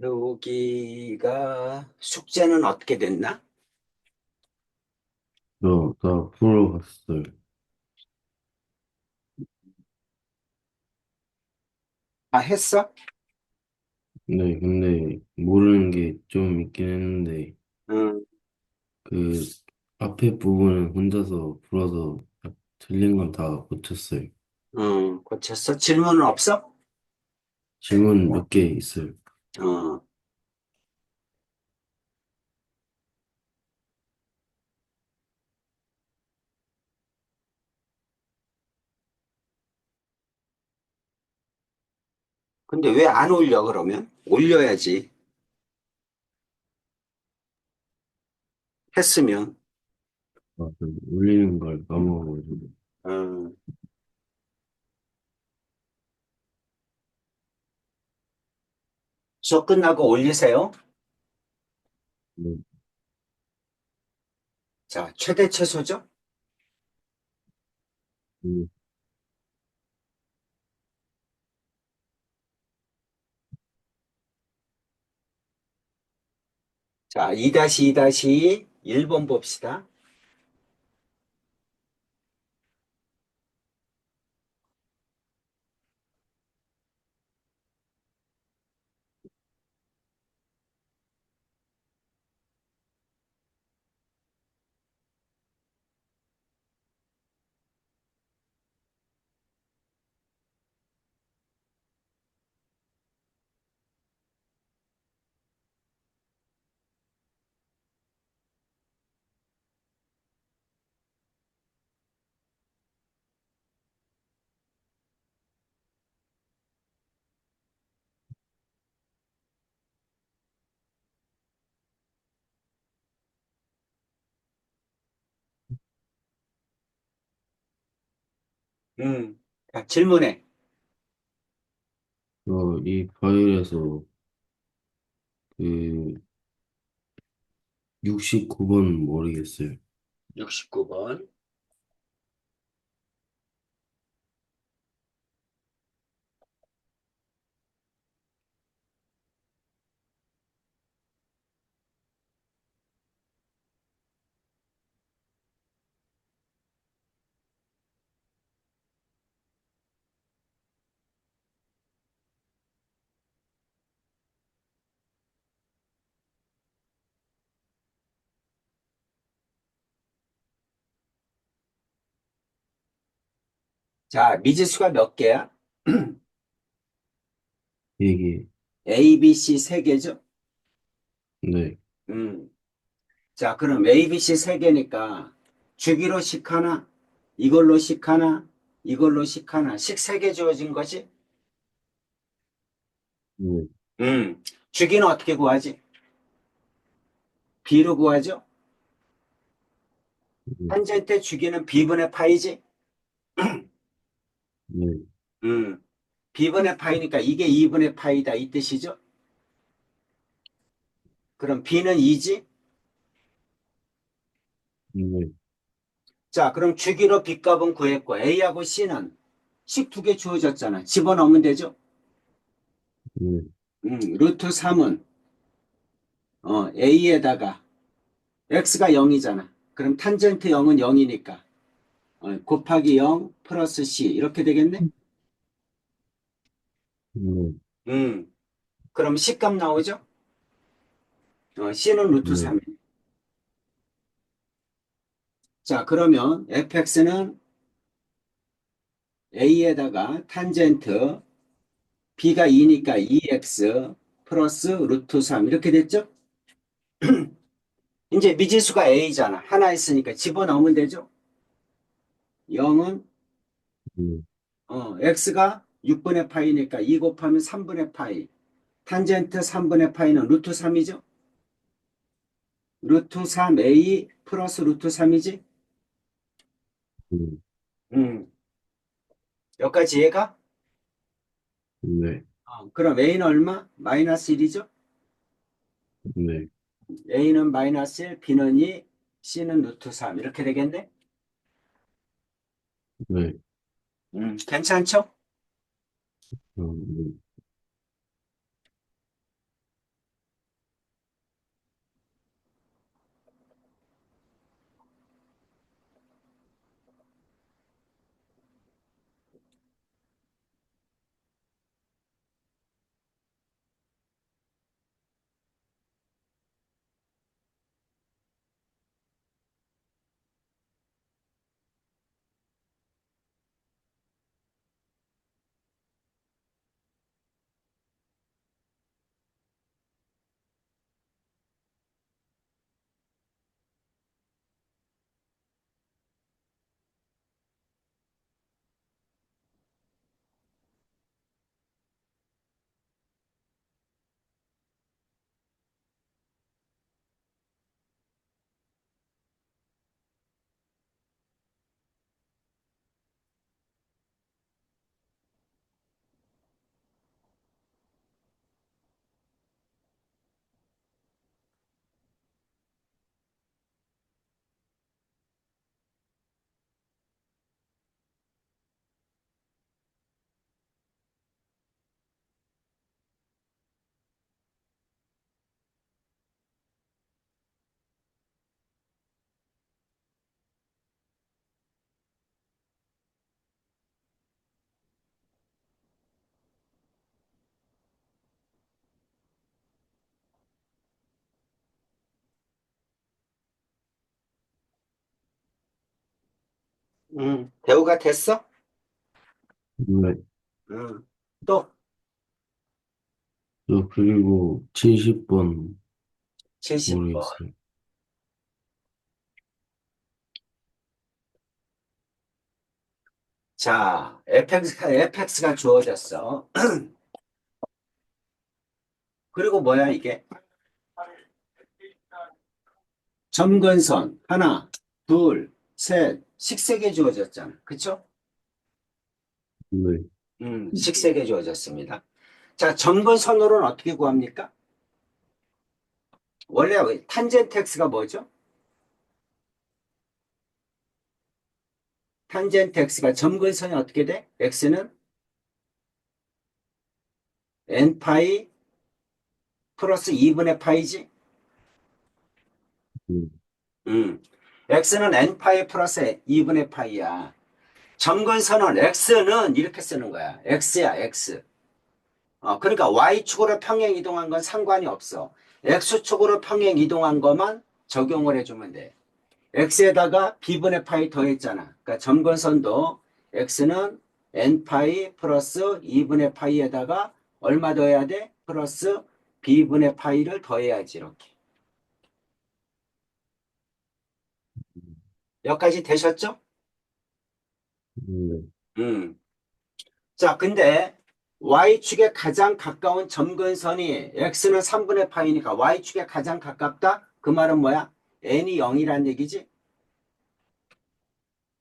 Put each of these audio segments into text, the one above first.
여기가 숙제는 어떻게 됐나? 다 보러 갔어요. 아, 했어? 네, 근데 모르는 게 좀 있긴 했는데, 응, 그 앞에 부분은 혼자서 풀어서 틀린 건 다 고쳤어요. 응, 고쳤어? 질문은 없어? 질문 몇 개 있어요. 어, 근데 왜 안 올려, 그러면? 올려야지. 했으면. 올리는 걸 까먹어가지고. 응. 수업 끝나고 올리세요. 네, 자, 최대 최소죠? 네, 자, 2-2-2 1번 봅시다. 자, 질문해. 이 파일에서 그 69번 모르겠어요. 69번. 자, 미지수가 몇 개야? 이게, A, B, C 세 개죠? 네, 음. 자, 그럼 A, B, C 세 개니까 주기로 식 하나, 이걸로 식 하나, 이걸로 식 하나, 식 세 개 주어진 거지? 네, 주기는 어떻게 구하지? B로 구하죠? 네, 탄젠트 주기는 B분의 파이지? 네, 음, B분의 파이니까 이게 2분의 파이다 이 뜻이죠? 그럼 B는 2지? 네, 자, 그럼 주기로 B 값은 구했고 A하고 C는 식 두 개 주어졌잖아. 집어넣으면 되죠? 네, 루트 3은 A에다가 X가 0이잖아. 그럼 탄젠트 0은 0이니까 곱하기 0 플러스 C 이렇게 되겠네? 네, 음, 그럼 C값 나오죠? C는 루트 네, 3. 자, 그러면 fx는 a에다가 탄젠트 b가 2니까 2x 플러스 루트 3 이렇게 됐죠? 이제 미지수가 a잖아. 하나 있으니까 집어넣으면 되죠? 0은 네, x가 6분의 파이니까 2 곱하면 3분의 파이. 탄젠트 3분의 파이는 루트 3이죠? 루트 3a 플러스 루트 3이지? 네, 음, 여기까지 이해가? 네, 그럼 a는 얼마? 마이너스 1이죠? 네, a는 마이너스 1, b는 2, c는 루트 3 이렇게 되겠네? 네, 괜찮죠? 네. 대우가 됐어? 네. 응. 또 그리고 70번 70번. 모르겠어요. 자, fx가 주어졌어. 그리고 뭐야, 이게? 점근선 하나, 둘, 셋, 식세개 주어졌잖아. 그쵸? 네. 식세개 주어졌습니다. 자, 점근선으로는 어떻게 구합니까? 원래 탄젠트 x가 뭐죠? 탄젠트 x가 점근선이 어떻게 돼? x는 n파이 플러스 2분의 파이지? 음, x는 n파이 플러스 2분의 파이야. 점근선은 x는 이렇게 쓰는 거야. x야, x. 그러니까 y축으로 평행 이동한 건 상관이 없어. x축으로 평행 이동한 것만 적용을 해주면 돼. x에다가 b분의 파이 더했잖아. 그러니까 점근선도 x는 n파이 플러스 2분의 파이에다가 얼마 더해야 돼? 플러스 b분의 파이를 더해야지, 이렇게. 여기까지 되셨죠? 네. 음. 자, 근데 y축에 가장 가까운 점근선이 x는 3분의 파이니까 y축에 가장 가깝다? 그 말은 뭐야? n이 0이란 얘기지?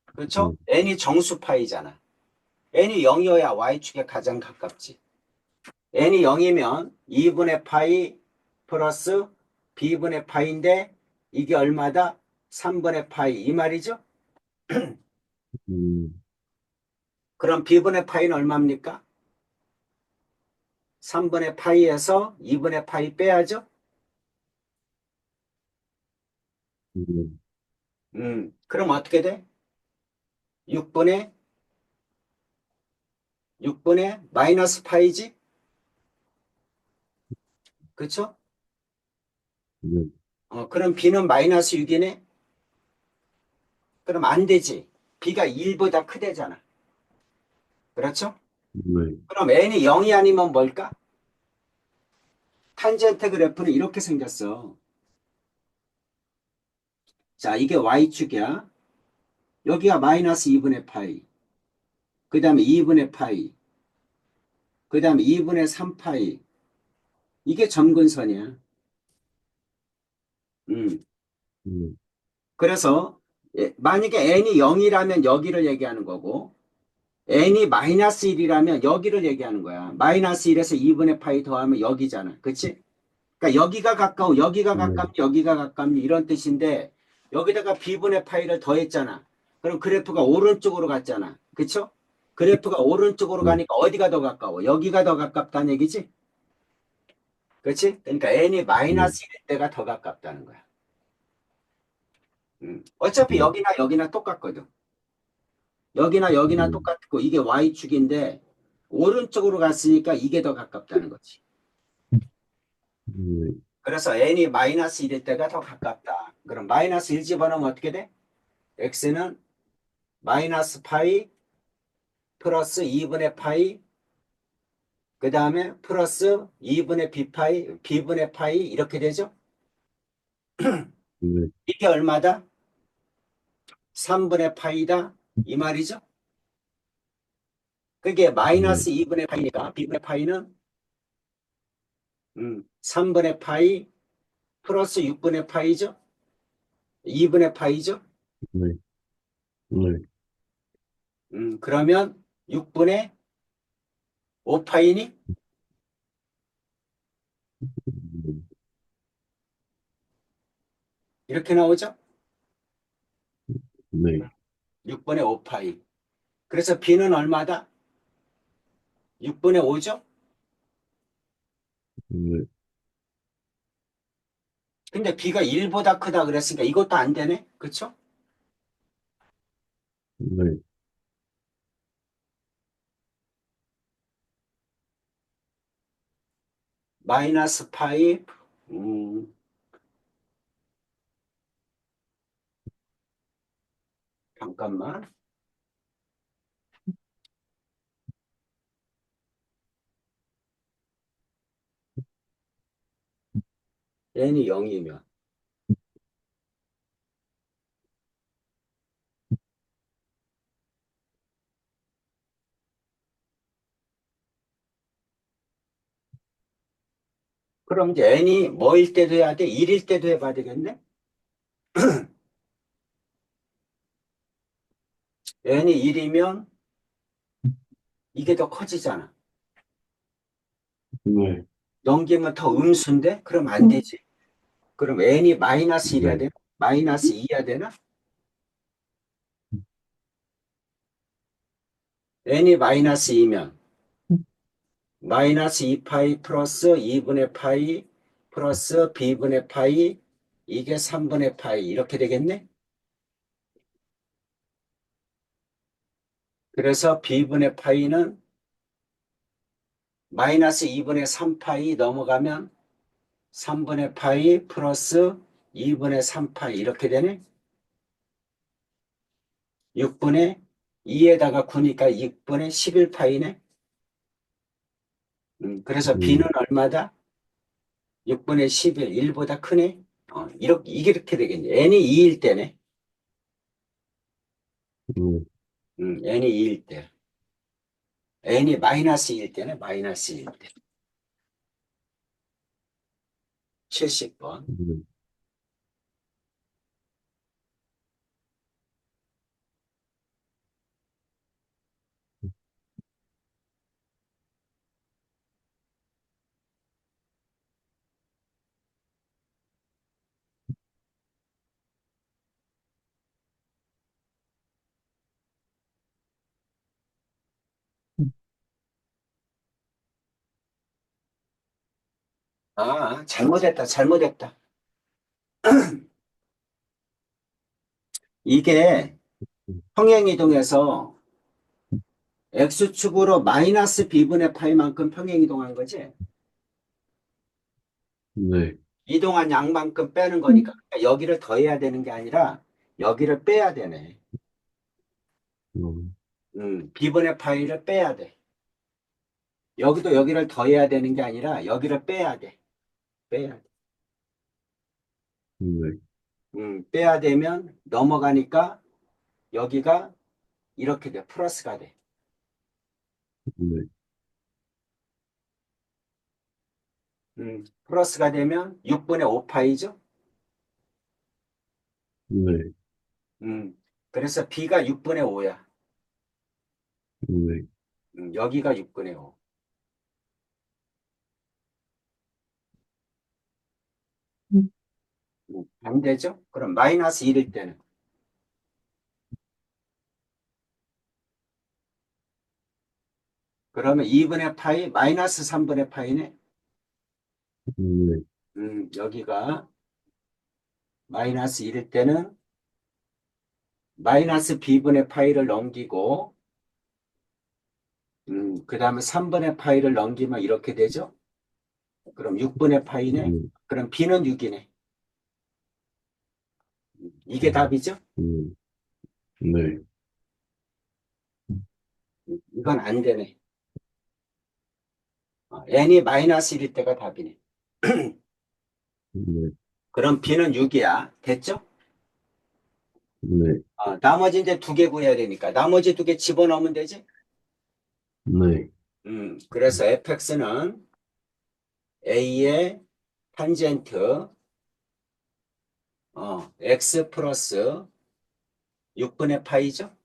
그렇죠? 네. n이 정수파이잖아. n이 0이어야 y축에 가장 가깝지. n이 0이면 2분의 파이 플러스 b분의 파이인데 이게 얼마다? 3분의 파이 이 말이죠? 음, 그럼 b분의 파이는 얼마입니까? 3분의 파이에서 2분의 파이 빼야죠? 네. 그럼 어떻게 돼? 6분의 마이너스 파이지? 그쵸? 네. 그럼 b는 마이너스 6이네? 그럼 안 되지. b가 1보다 크대잖아. 그렇죠? 네. 그럼 n이 0이 아니면 뭘까? 탄젠트 그래프는 이렇게 생겼어. 자, 이게 y축이야. 여기가 마이너스 2분의 파이. 그 다음에 2분의 파이. 그 다음에 2분의 3파이. 이게 점근선이야. 음. 네. 그래서 만약에 n이 0이라면 여기를 얘기하는 거고 n이 마이너스 1이라면 여기를 얘기하는 거야. 마이너스 1에서 2분의 파이 더하면 여기잖아. 그치? 그러니까 여기가 가까워, 여기가 네. 가깝니, 여기가 가깝니 이런 뜻인데 여기다가 b분의 파이를 더했잖아. 그럼 그래프가 오른쪽으로 갔잖아. 그쵸? 그래프가 오른쪽으로 네. 가니까 어디가 더 가까워? 여기가 더 가깝다는 얘기지? 그치? 그러니까 n이 네. 마이너스 1일 때가 더 가깝다는 거야. 어차피 네. 여기나 여기나 똑같거든. 여기나 여기나 네. 똑같고 이게 y축인데 오른쪽으로 갔으니까 이게 더 가깝다는 거지. 네. 그래서 n이 마이너스 1일 때가 더 가깝다. 그럼 마이너스 1 집어넣으면 어떻게 돼? x는 마이너스 파이 플러스 2분의 파이 그 다음에 플러스 2분의 b분의 파이 이렇게 되죠? 네. 이게 얼마다? 3분의 파이다 이 말이죠? 그게 네. 마이너스 2분의 파이니까 b분의 파이는 3분의 파이 플러스 6분의 파이죠? 2분의 파이죠? 네. 네. 그러면 6분의 5파이니? 이렇게 나오죠? 네. 6분의 5파이. 그래서 b는 얼마다? 6분의 5죠? 네. 근데 b가 1보다 크다 그랬으니까 이것도 안 되네? 그쵸? 네. 마이너스 파이, 음, 잠깐만. n이 0이면. 그럼 이제 n이 뭐일 때도 해야 돼? 1일 때도 해봐야 되겠네? n이 1이면 이게 더 커지잖아. 네, 넘기면 더 음수인데? 그럼 안 되지. 그럼 n이 마이너스 1이야 네, 되나? 마이너스 2해야 되나? n이 마이너스 2면 마이너스 2파이 플러스 2분의 파이 플러스 b분의 파이 이게 3분의 파이 이렇게 되겠네? 그래서 b분의 파이는 마이너스 2분의 3파이 넘어가면 3분의 파이 플러스 2분의 3파이 이렇게 되네? 6분의 2에다가 9니까 6분의 11파이네? 그래서 b는 얼마다? 6분의 11, 1보다 크네? 이게 이렇게 되겠네. n이 2일 때네. 네, n이 2일 때. n이 마이너스 2일 때네, 마이너스 2일 때. 70번. 네. 잘못했다, 잘못했다. 이게 평행이동에서 x축으로 마이너스 b분의 파이만큼 평행이동한 거지? 네. 이동한 양만큼 빼는 거니까 그러니까 여기를 더해야 되는 게 아니라 여기를 빼야 되네. 음, b분의 파이를 빼야 돼. 여기도 여기를 더해야 되는 게 아니라 여기를 빼야 돼. 빼야 돼. 네, 빼야 되면 넘어가니까 여기가 이렇게 돼. 플러스가 돼. 네, 플러스가 되면 6분의 5파이죠? 네, 그래서 b가 6분의 5야. 네, 여기가 6분의 5. 반대죠? 그럼 마이너스 1일 때는. 그러면 2분의 파이 마이너스 3분의 파이네. 네, 여기가 마이너스 1일 때는 마이너스 b분의 파이를 넘기고 그 다음에 3분의 파이를 넘기면 이렇게 되죠? 그럼 6분의 파이네? 네, 그럼 b는 6이네. 이게 음, 답이죠? 네, 이건 안 되네. n이 마이너스 1일 때가 답이네. 네, 그럼 b는 6이야. 됐죠? 네, 나머지 이제 두 개 구해야 되니까 나머지 두 개 집어넣으면 되지? 네, 그래서 fx는 a의 탄젠트 x 플러스 6분의 파이죠?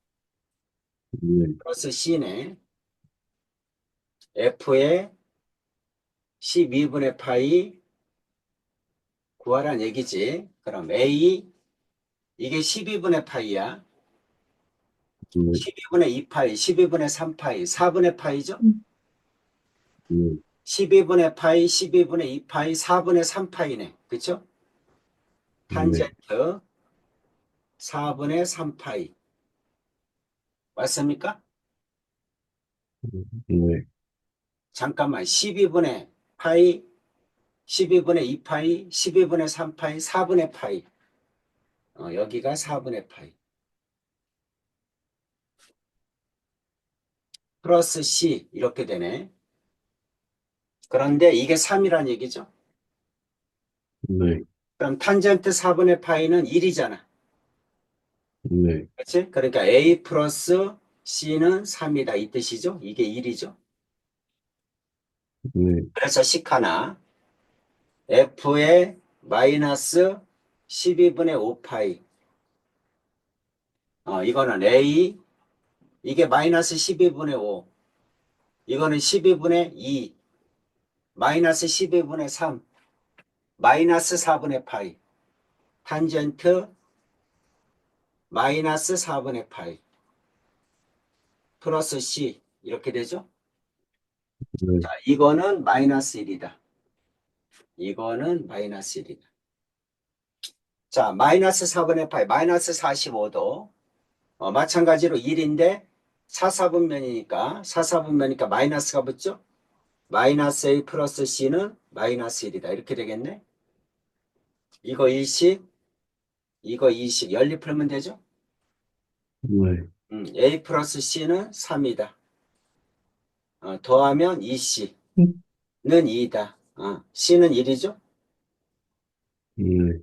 네, 플러스 c네. f의 12분의 파이 구하란 얘기지. 그럼 a 이게 12분의 파이야. 네, 12분의 2파이, 12분의 3파이, 4분의 파이죠? 네, 12분의 파이, 12분의 2파이, 4분의 3파이네. 그쵸? 네, 탄젠트 4분의 3파이. 맞습니까? 네, 잠깐만. 12분의 파이, 12분의 2파이, 12분의 3파이, 4분의 파이. 여기가 4분의 파이. 플러스 C 이렇게 되네. 그런데 이게 3이란 얘기죠. 네, 그럼 탄젠트 4분의 파이는 1이잖아. 네, 그렇지? 그러니까 A 플러스 C는 3이다. 이 뜻이죠? 이게 1이죠. 네, 그래서 식하나 F의 마이너스 12분의 5파이. 이거는 A, 이게 마이너스 12분의 5. 이거는 12분의 2. 마이너스 12분의 3. 마이너스 4분의 파이. 탄젠트 마이너스 4분의 파이. 플러스 C. 이렇게 되죠? 네, 자, 이거는 마이너스 1이다. 이거는 마이너스 1이다. 자, 마이너스 4분의 파이. 마이너스 45도. 마찬가지로 1인데 4사분면이니까 4사분면이니까 마이너스가 붙죠? 마이너스 A 플러스 C는 마이너스 1이다. 이렇게 되겠네. 이거 20, 이거 20. 연립 풀면 되죠? 네, A 플러스 C는 3이다. 더하면 2C는 2이다. C는 1이죠? 네,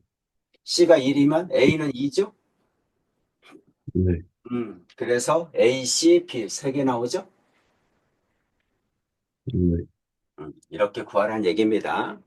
C가 1이면 A는 2죠? 네, 그래서 A, C, B 세 개 나오죠? 네. 이렇게 구하라는 얘기입니다.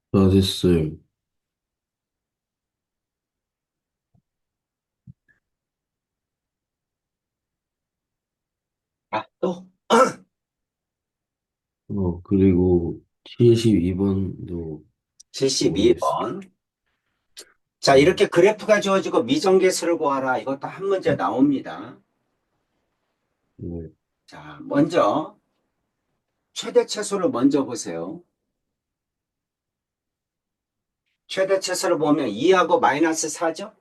다 됐어요. 또 그리고 72번도 모르겠어요. 72번. 자, 네, 이렇게 그래프가 주어지고 미정계수를 구하라. 이것도 한 문제 나옵니다. 네, 자, 먼저 최대 최소를 먼저 보세요. 최대 최소를 보면 2하고 마이너스 4죠?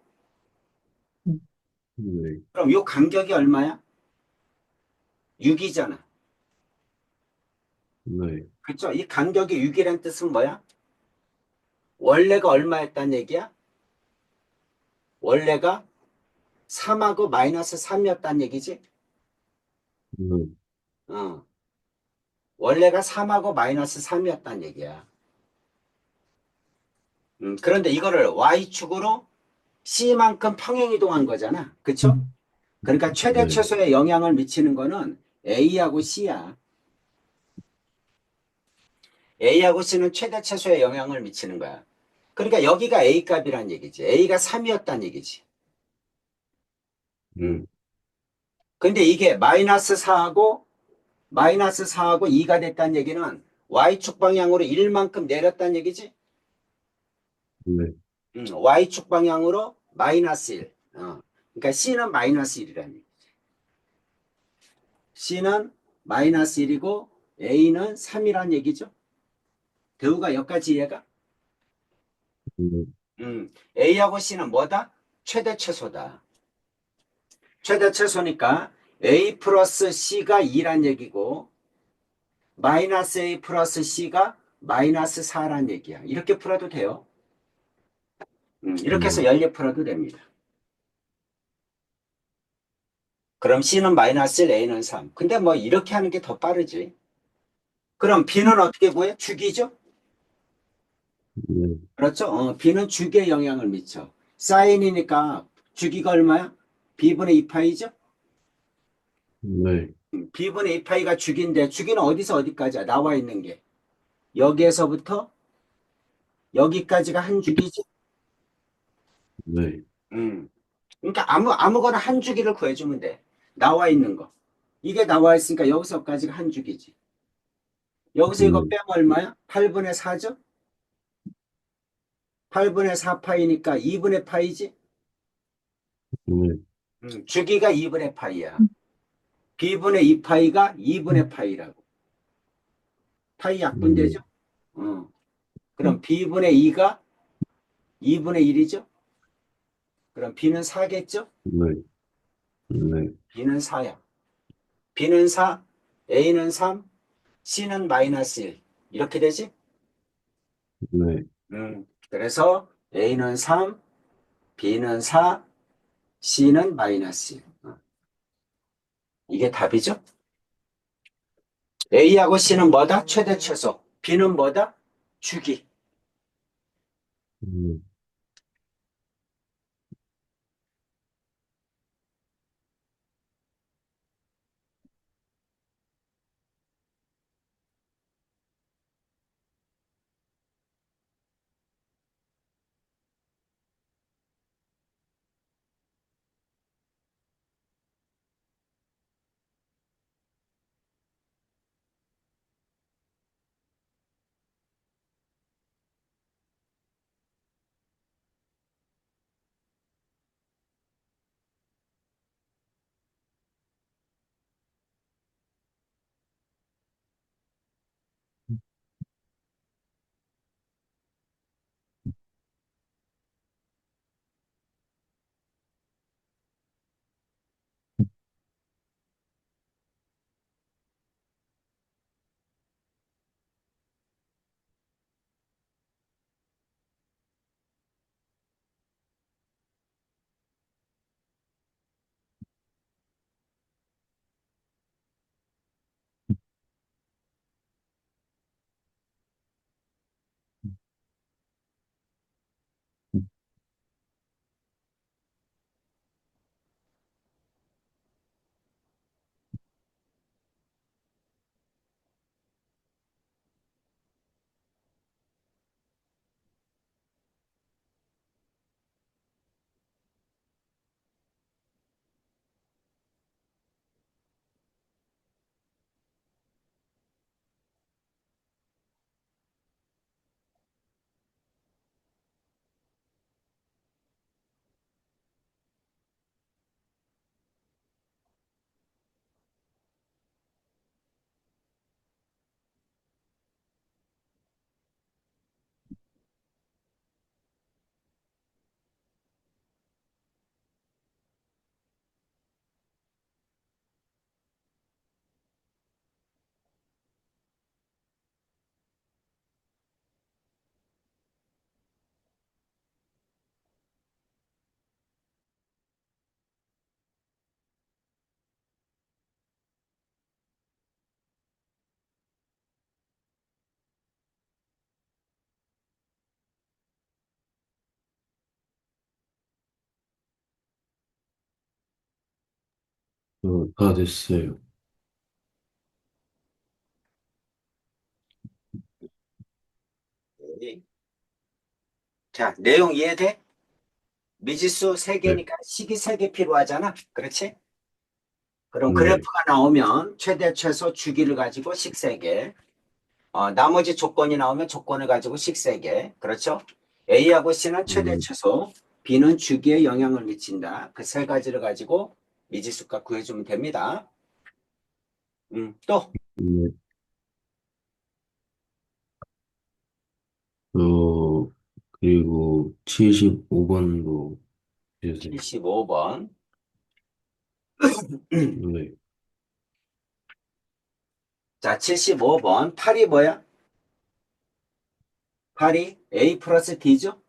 네, 그럼 이 간격이 얼마야? 6이잖아. 네, 그렇죠? 이 간격이 6이라는 뜻은 뭐야? 원래가 얼마였단 얘기야? 원래가 3하고 마이너스 3이었단 얘기지? 네. 어. 원래가 3하고 마이너스 3이었단 얘기야. 그런데 이거를 y축으로 c만큼 평행이동한 거잖아. 그쵸? 그러니까 최대 네. 최소의 영향을 미치는 거는 a하고 c야. a하고 c는 최대 최소의 영향을 미치는 거야. 그러니까 여기가 a 값이란 얘기지. a가 3이었단 얘기지. 네. 근데 이게 마이너스 4하고 2가 됐다는 얘기는 y축 방향으로 1만큼 내렸다는 얘기지? 네. y축 방향으로 마이너스 1. 그러니까 c는 마이너스 1이라는 얘기. c는 마이너스 1이고 a는 3이란 얘기죠. 대우가 여기까지 이해가? 네. a하고 c는 뭐다? 최대 최소다. 최대 최소니까 a 플러스 c가 2란 얘기고 마이너스 a 플러스 c가 마이너스 4란 얘기야. 이렇게 풀어도 돼요. 이렇게 해서 네. 연립 풀어도 됩니다. 그럼 C는 마이너스 1, A는 3. 근데 뭐 이렇게 하는 게 더 빠르지. 그럼 B는 어떻게 구해? 주기죠? 네. 그렇죠? B는 주기에 영향을 미쳐. 사인이니까 주기가 얼마야? B분의 2파이죠? 네. B분의 2파이가 주기인데 주기는 어디서 어디까지야? 나와 있는 게. 여기에서부터 여기까지가 한 주기지? 네. 음. 그러니까 아무거나 한 주기를 구해주면 돼. 나와 있는 거. 이게 나와 있으니까 여기서까지가 한 주기지. 여기서 이거 네. 빼면 얼마야? 8분의 4죠? 8분의 4파이니까 2분의 파이지? 네. 주기가 2분의 파이야. b분의 2파이가 2분의 파이라고. 파이 네. 약분되죠? 어. 그럼 b분의 2가 2분의 1이죠? 그럼 b는 4겠죠? 네. 네. b는 4야. b는 4, a는 3, c는 마이너스 1. 이렇게 되지? 네. 그래서 a는 3, b는 4, c는 마이너스 1. 이게 답이죠? A하고 C는 뭐다? 최대 최소. B는 뭐다? 주기. 네. 다 됐어요. 네. 자, 내용 이해돼? 미지수 네. 3개니까 식이 3개 필요하잖아. 그렇지? 그럼 네. 그래프가 나오면 최대, 최소, 주기를 가지고 식 3개. 나머지 조건이 나오면 조건을 가지고 식 3개. 그렇죠? A하고 C는 최대, 네. 최소, B는 주기에 영향을 미친다. 그 세 가지를 가지고 미지수값 구해주면 됩니다. 또 네. 어, 그리고 75번도 주세요. 75번. 네. 자, 75번. 8이 뭐야? 8이 A 플러스 D죠?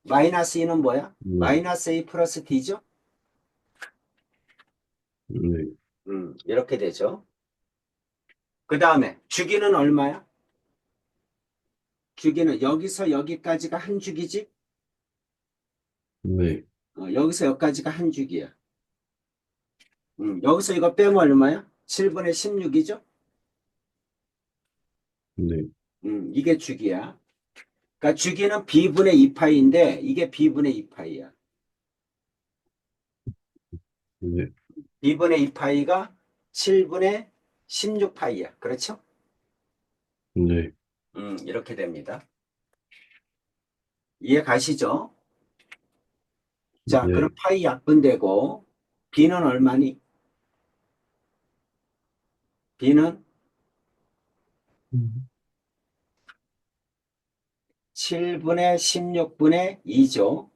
마이너스 2는 뭐야? 네. 마이너스 A 플러스 D죠? 네. 이렇게 되죠. 그 다음에 주기는 얼마야? 주기는 여기서 여기까지가 한 주기지? 네. 여기서 여기까지가 한 주기야. 여기서 이거 빼면 얼마야? 7분의 16이죠? 네. 이게 주기야. 그러니까 주기는 B분의 2파이인데 이게 B분의 2파이야. 네. B분의 2파이가 7분의 16파이야. 그렇죠? 네. 이렇게 됩니다. 이해 가시죠? 자, 그럼 네. 파이 약분되고 B는 얼마니? B는 음. 7분의 16분의 2죠.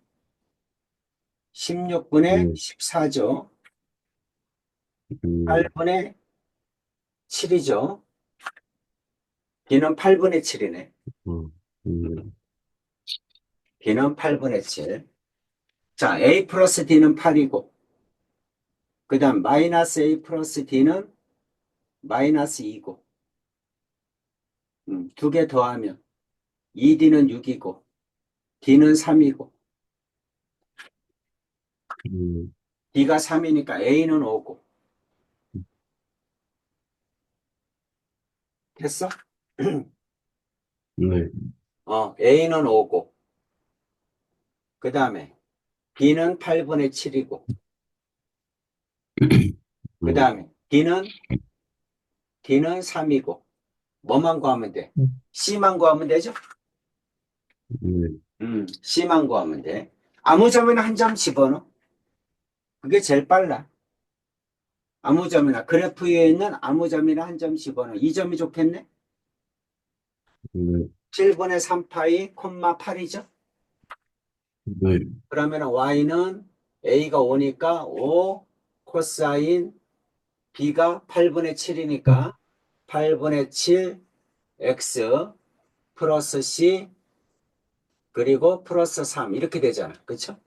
16분의 네. 14죠. 네. 8분의 7이죠. B는 8분의 7이네. 어, 네. B는 8분의 7. 자, A 플러스 D는 8이고, 그 다음 마이너스 A 플러스 D는 마이너스 2고, 두 개 더하면 2D는 6이고, D는 3이고, 음. D가 3이니까 A는 5고, 됐어? 네. A는 5고, 그 다음에 B는 8분의 7이고, 그 어, 다음에 D는 3이고, 뭐만 구하면 돼? C만 구하면 되죠? 네. C만 구하면 돼. 아무 점이나 한 점 집어넣어. 그게 제일 빨라. 아무 점이나 그래프 위에 있는 아무 점이나 한 점 집어넣어. 이 점이 좋겠네? 네. 7분의 3파이 콤마 8이죠? 네. 그러면 y는 a가 5니까 5 코사인 b가 8분의 7이니까 8분의 7 x 플러스 c 그리고 플러스 3 이렇게 되잖아. 그쵸?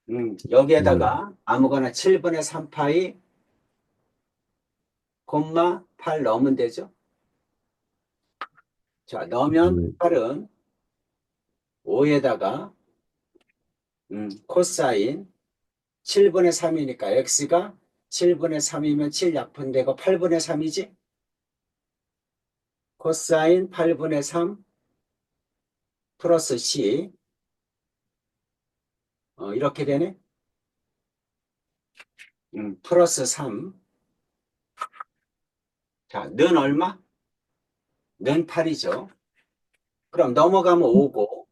네. 여기에다가 아무거나 7분의 3파이 콤마 8 넣으면 되죠? 자, 넣으면 네. 8은 5에다가 코사인 7분의 3이니까 x가 7분의 3이면 7 약분되고 8분의 3이지? 코사인 8분의 3 플러스 c 이렇게 되네? 플러스 3. 자, 는 얼마? 는 8이죠. 그럼 넘어가면 5고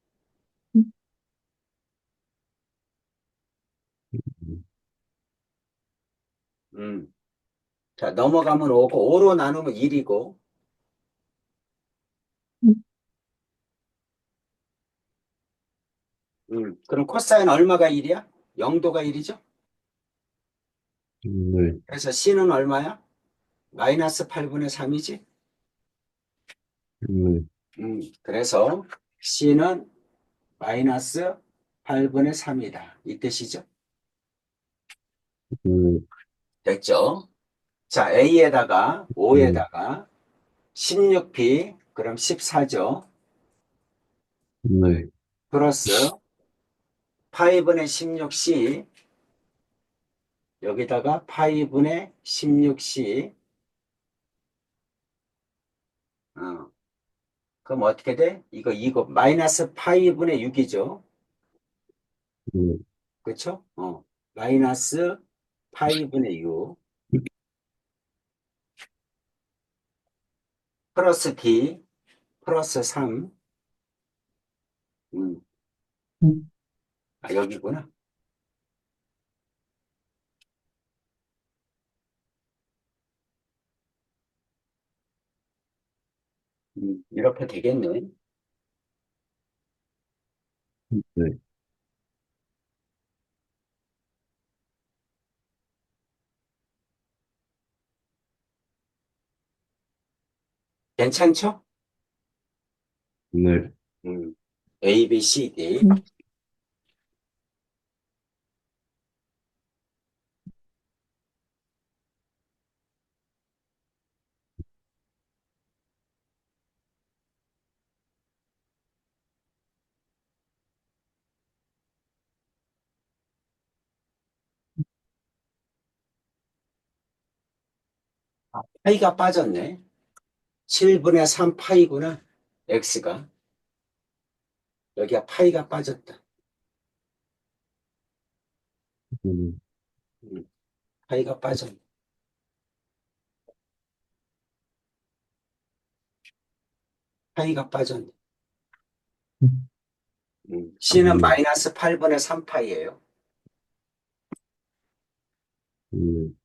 음, 자, 넘어가면 5고 5로 나누면 1이고 그럼 코사인 얼마가 1이야? 0도가 1이죠? 네. 그래서 c는 얼마야? 마이너스 8분의 3이지? 네. 그래서 c는 마이너스 8분의 3이다. 이 뜻이죠? 네. 됐죠? 자, A에다가 네. 5에다가 16B 그럼 14죠. 네. 플러스 8분의 16C 여기다가 파이분의 16C. 어, 그럼 어떻게 돼? 이거 마이너스 파이분의 6이죠. 네. 그쵸? 마이너스 파이분의 6 플러스 D 플러스 3. 음, 여기구나. 이렇게 되겠네. 네. 괜찮죠? 네. 음, A, B, C, D. 파이가 빠졌네. 7분의 3 파이구나. X가. 여기가 파이가 빠졌다. 음, 음, 파이가 빠졌네. 파이가 빠졌네. C는 네. 마이너스 8분의 3 파이예요. 네.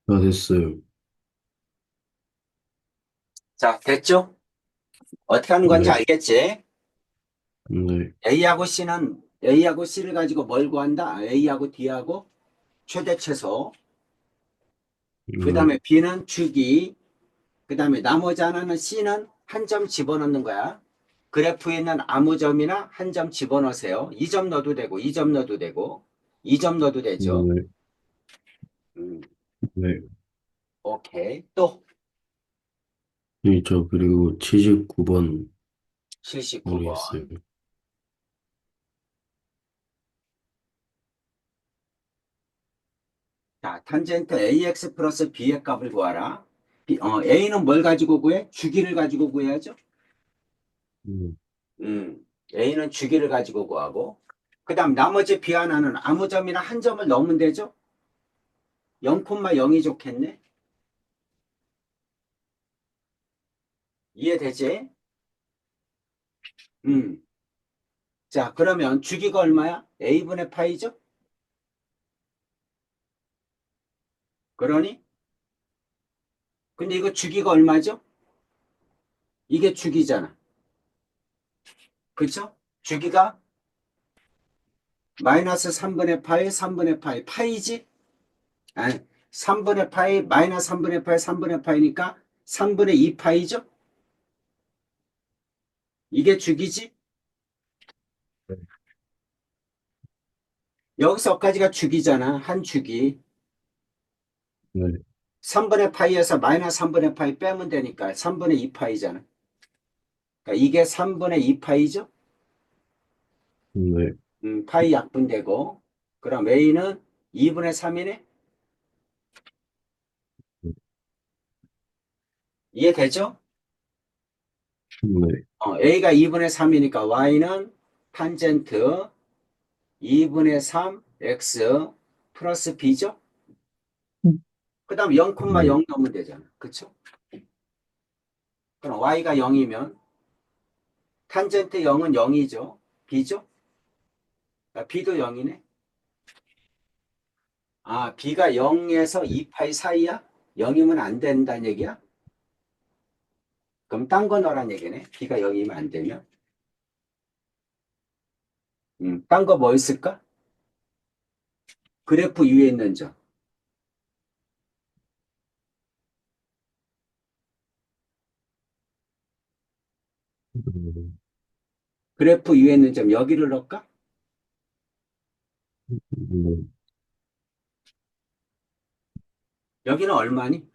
다 됐어요. 자, 됐죠? 어떻게 하는 건지 네, 알겠지? 네, A하고 C를 가지고 뭘 구한다? A하고 D하고 최대 최소. 그 네, 다음에 B는 주기. 그 다음에 나머지 하나는 C는 한 점 집어넣는 거야. 그래프에 있는 아무 점이나 한 점 집어넣으세요. 2점 넣어도 되고, 2점 넣어도 되고, 2점 넣어도 되죠. 네, 음, 네. 오케이. 또 저 그리고 79번 79번. 모르겠어요. 자, 탄젠트 AX 플러스 B의 값을 구하라. A는 뭘 가지고 구해? 주기를 가지고 구해야죠. 음, A는 주기를 가지고 구하고, 그 다음 나머지 B 하나는 아무 점이나 한 점을 넣으면 되죠. 0,0이 좋겠네. 이해되지? 음. 자, 그러면 주기가 얼마야? A분의 파이죠? 그러니? 근데 이거 주기가 얼마죠? 이게 주기잖아. 그쵸? 주기가 마이너스 3분의 파이, 3분의 파이, 파이지? 아니, 3분의 파이, 마이너스 3분의 파이, 3분의 파이니까 3분의 2 파이죠? 이게 주기지? 여기서까지가 주기잖아. 한 주기. 네, 3분의 파이에서 마이너스 3분의 파이 빼면 되니까 3분의 2 파이잖아. 그러니까 이게 3분의 2 파이죠? 네, 파이 약분되고. 그럼 A는 2분의 3이네? 이해되죠? 네, A가 2분의 3이니까 Y는 탄젠트 2분의 3 X 플러스 B죠? 그 다음 0,0 네, 넣으면 되잖아. 그쵸? 그럼 Y가 0이면 탄젠트 0은 0이죠. B죠? 아, B도 0이네. 아, B가 0에서 2파이 사이야? 0이면 안 된다는 얘기야? 그럼 딴 거 넣으란 얘기네. B가 0이면 안 되면. 딴 거 뭐 있을까? 그래프 위에 있는 점. 그래프 위에 있는 점 여기를 넣을까? 네. 여기는 얼마니?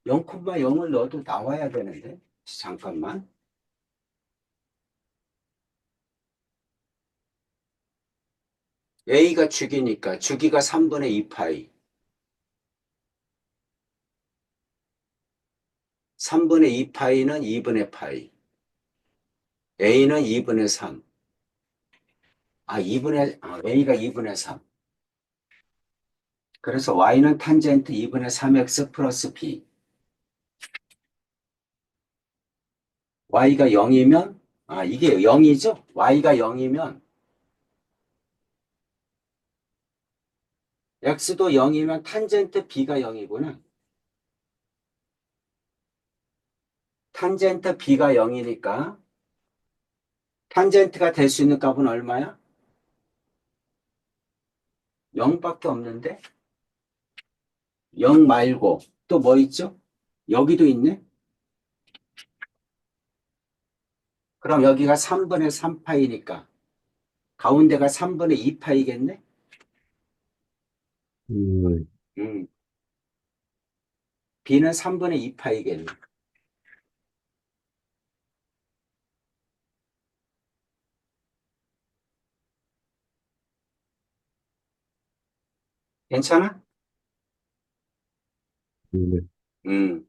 0,0을 넣어도 나와야 되는데. 잠깐만. A가 주기니까 주기가 3분의 2파이. 3분의 2파이는 2분의 파이. A는 2분의 3. A가 2분의 3. 그래서 Y는 탄젠트 2분의 3X 플러스 B. Y가 0이면, 이게 0이죠? Y가 0이면, X도 0이면 탄젠트 B가 0이구나. 탄젠트 B가 0이니까, 탄젠트가 될 수 있는 값은 얼마야? 0밖에 없는데? 0 말고, 또 뭐 있죠? 여기도 있네? 그럼 여기가 3분의 3파이니까, 가운데가 3분의 2파이겠네? 네. 음, B는 3분의 2파이겠네. 괜찮아? 네. 음,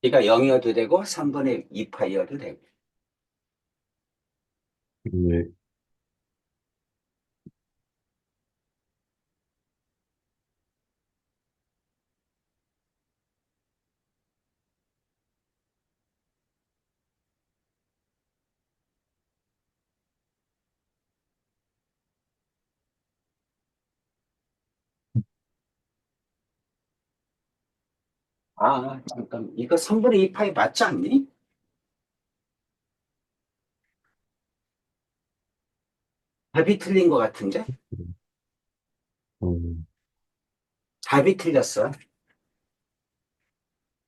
B가 0이어도 되고, 3분의 2파이어도 되고. 네. 아, 잠깐. 이거 3분의 2 파이 맞지 않니? 답이 틀린 것 같은데? 어, 답이 틀렸어.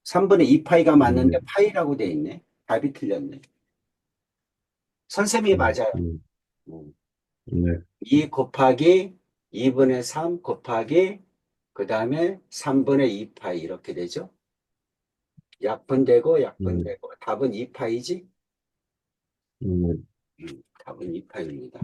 3분의 2 파이가 맞는데 네. 파이라고 돼 있네. 답이 틀렸네. 선생님이 맞아요. 음. 네. 2 곱하기 2분의 3 곱하기 그 다음에 3분의 2 파이 이렇게 되죠. 약분되고 네. 약분되고 답은 2 파이지? 네. 답은 2 파이입니다.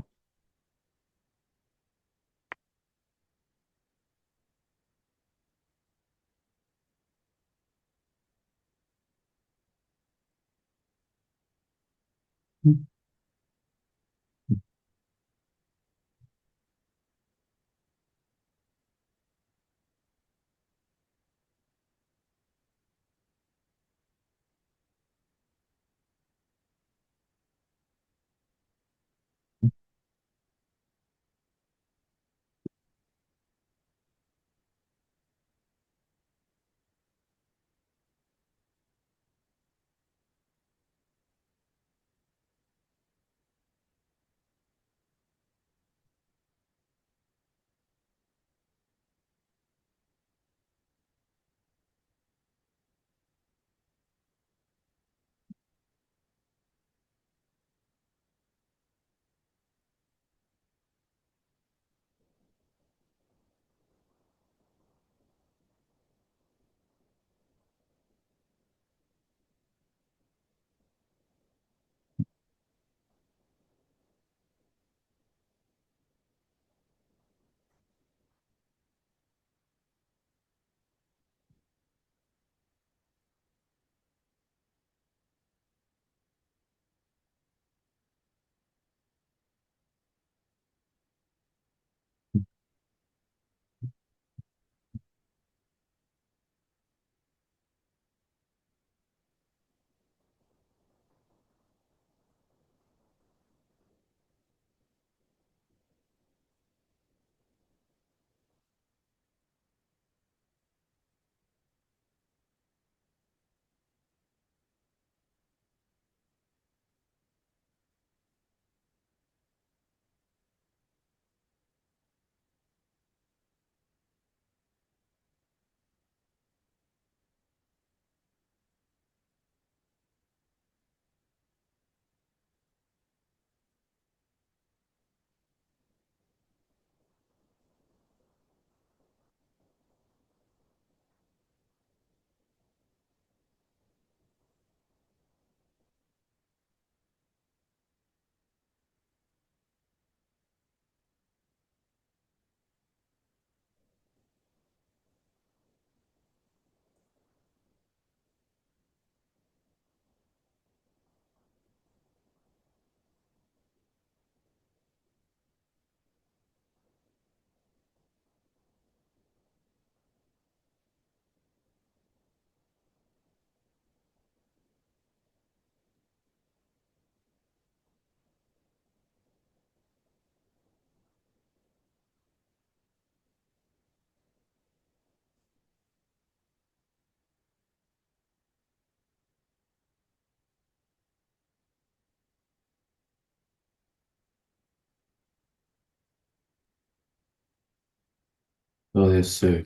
됐어요.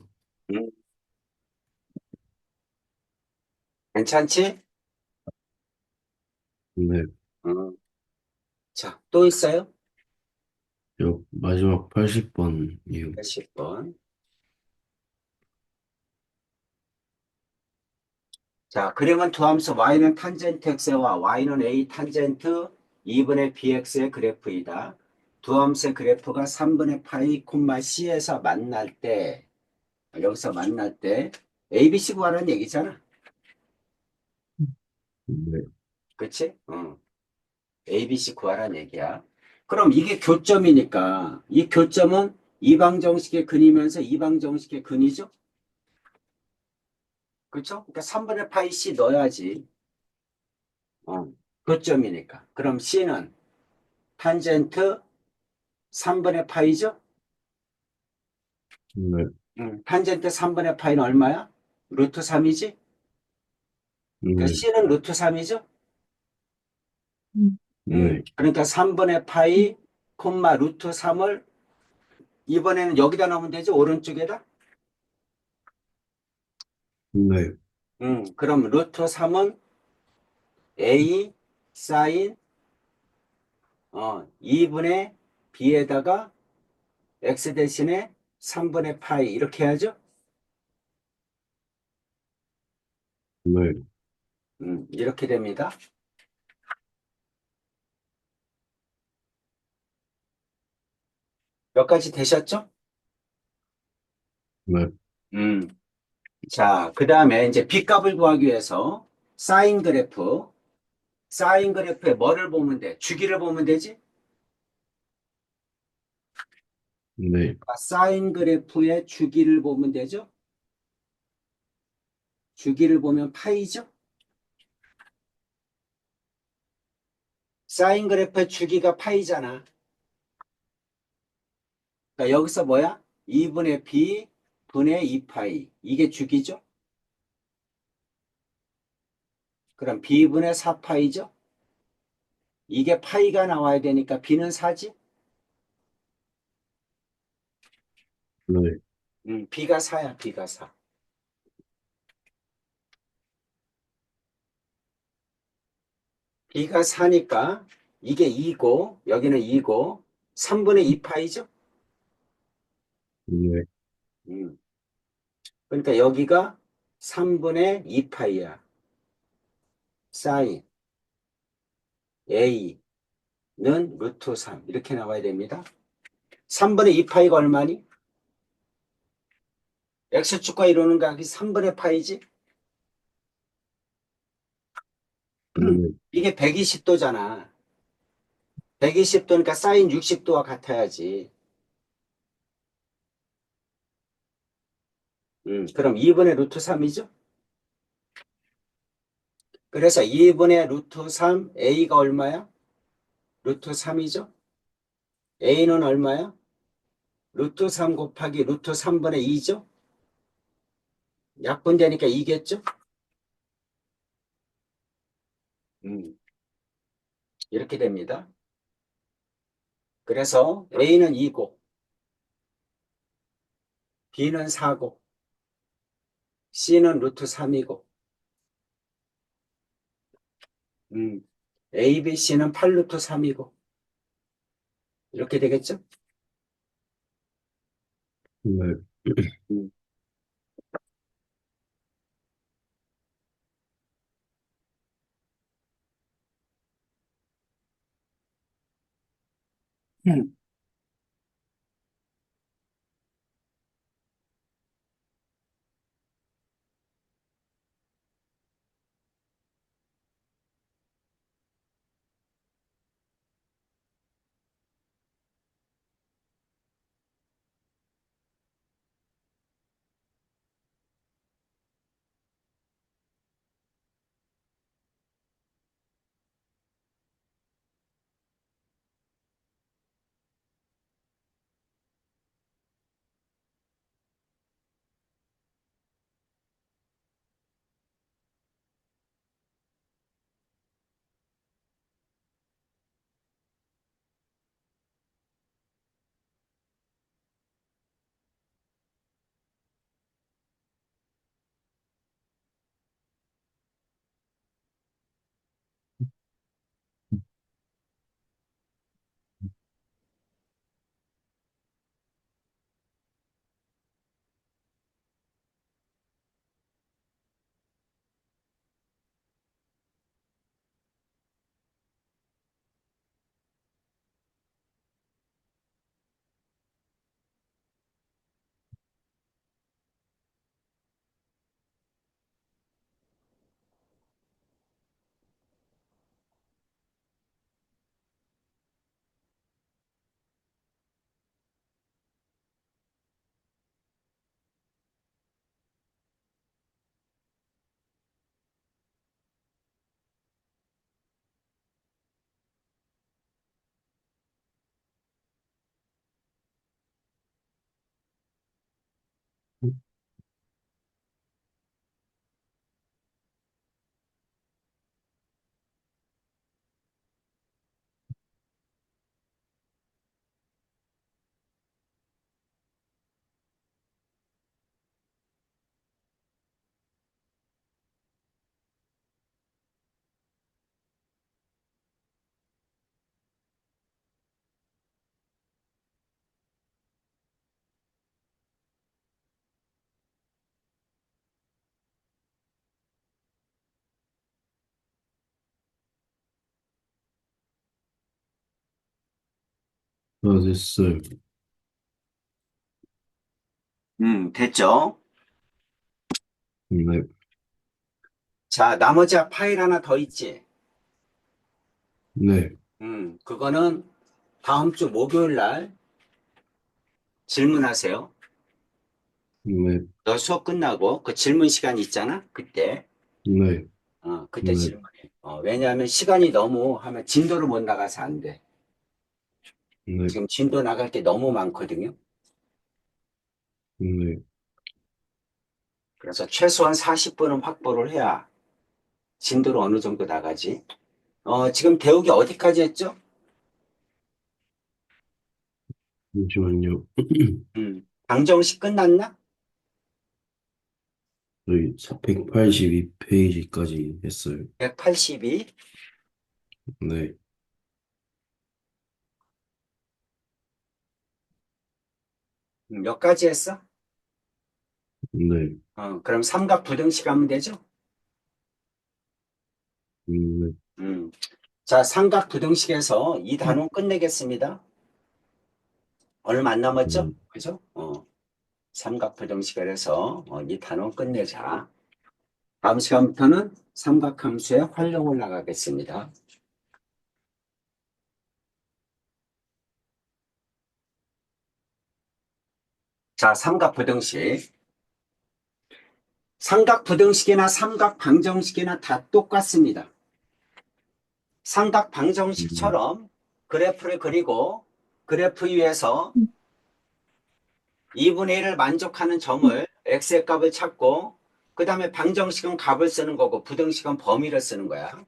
음, 괜찮지? 네. 음. 자, 또 있어요? 마지막 80번이요. 80번. 자, 그림은 두함수 y는 탄젠트 x와 y는 a 탄젠트 2분의 bx의 그래프이다. 두함수의 그래프가 3분의 파이 콤마 c에서 만날 때, 여기서 만날 때 ABC 구하라는 얘기잖아. 네. 그치? ABC 구하라는 얘기야. 그럼 이게 교점이니까 이 교점은 이방정식의 근이면서 이방정식의 근이죠? 그렇죠? 그러니까 3분의 파이 C 넣어야지. 어, 교점이니까. 그럼 C는 탄젠트 3분의 파이죠? 네, 탄젠트 3분의 파이는 얼마야? 루트 3이지? 그러니까 네, C는 루트 3이죠? 네, 그러니까 3분의 파이, 콤마 루트 3을 이번에는 여기다 넣으면 되지? 오른쪽에다? 네, 그럼 루트 3은 A 사인 2분의 B에다가 X 대신에 3분의 파이 이렇게 해야죠? 네, 이렇게 됩니다. 몇 가지 되셨죠? 네, 음, 자, 그 다음에 이제 B값을 구하기 위해서 사인 그래프에 뭐를 보면 돼? 주기를 보면 되지? 네, 사인 그래프의 주기를 보면 되죠? 주기를 보면 파이죠? 사인 그래프의 주기가 파이잖아. 그러니까 여기서 뭐야? 2분의 B 분의 2파이. 이게 주기죠? 그럼 B분의 4파이죠? 이게 파이가 나와야 되니까 B는 4지? 네, B가 4야, B가 4. B가 4니까 이게 2고, 여기는 2고, 3분의 2파이죠? 네, 그러니까 여기가 3분의 2파이야. 사인 A는 루트 3. 이렇게 나와야 됩니다. 3분의 2파이가 얼마니? X축과 이루는 각이 3분의 파이지? 네, 이게 120도잖아. 120도니까 사인 60도와 같아야지. 그럼 2분의 루트 3이죠? 그래서 2분의 루트 3, A가 얼마야? 루트 3이죠? A는 얼마야? 루트 3 곱하기 루트 3분의 2죠? 약분되니까 2겠죠? 음, 이렇게 됩니다. 그래서 A는 2고, B는 4고, C는 루트 3이고, A, B, C는 8 루트 3이고, 이렇게 되겠죠? 네. 음. 음. 됐어요. 됐죠? 네, 자, 나머지 파일 하나 더 있지? 네, 그거는 다음 주 목요일 날 질문하세요. 네, 너 수업 끝나고 그 질문 시간 있잖아? 그때. 네, 그때 네, 질문해. 왜냐하면 시간이 너무 하면 진도를 못 나가서 안 돼. 네, 지금 진도 나갈 게 너무 많거든요. 네. 그래서 최소한 40분은 확보를 해야 진도를 어느 정도 나가지. 지금 대우기 어디까지 했죠? 잠시만요. 방정식 끝났나? 저희 182페이지까지 했어요. 182. 네, 몇 가지 했어? 네, 그럼 삼각 부등식 하면 되죠? 네, 음, 자, 삼각 부등식에서 이 단원 끝내겠습니다. 얼마 안 남았죠? 네. 그죠? 삼각 부등식을 해서 이 단원 끝내자. 다음 시간부터는 삼각함수의 활용을 나가겠습니다. 자, 삼각 부등식. 삼각 부등식이나 삼각 방정식이나 다 똑같습니다. 삼각 음, 방정식처럼 그래프를 그리고 그래프 위에서 2분의 1을 만족하는 점을 x의 값을 찾고 그 다음에 방정식은 값을 쓰는 거고 부등식은 범위를 쓰는 거야.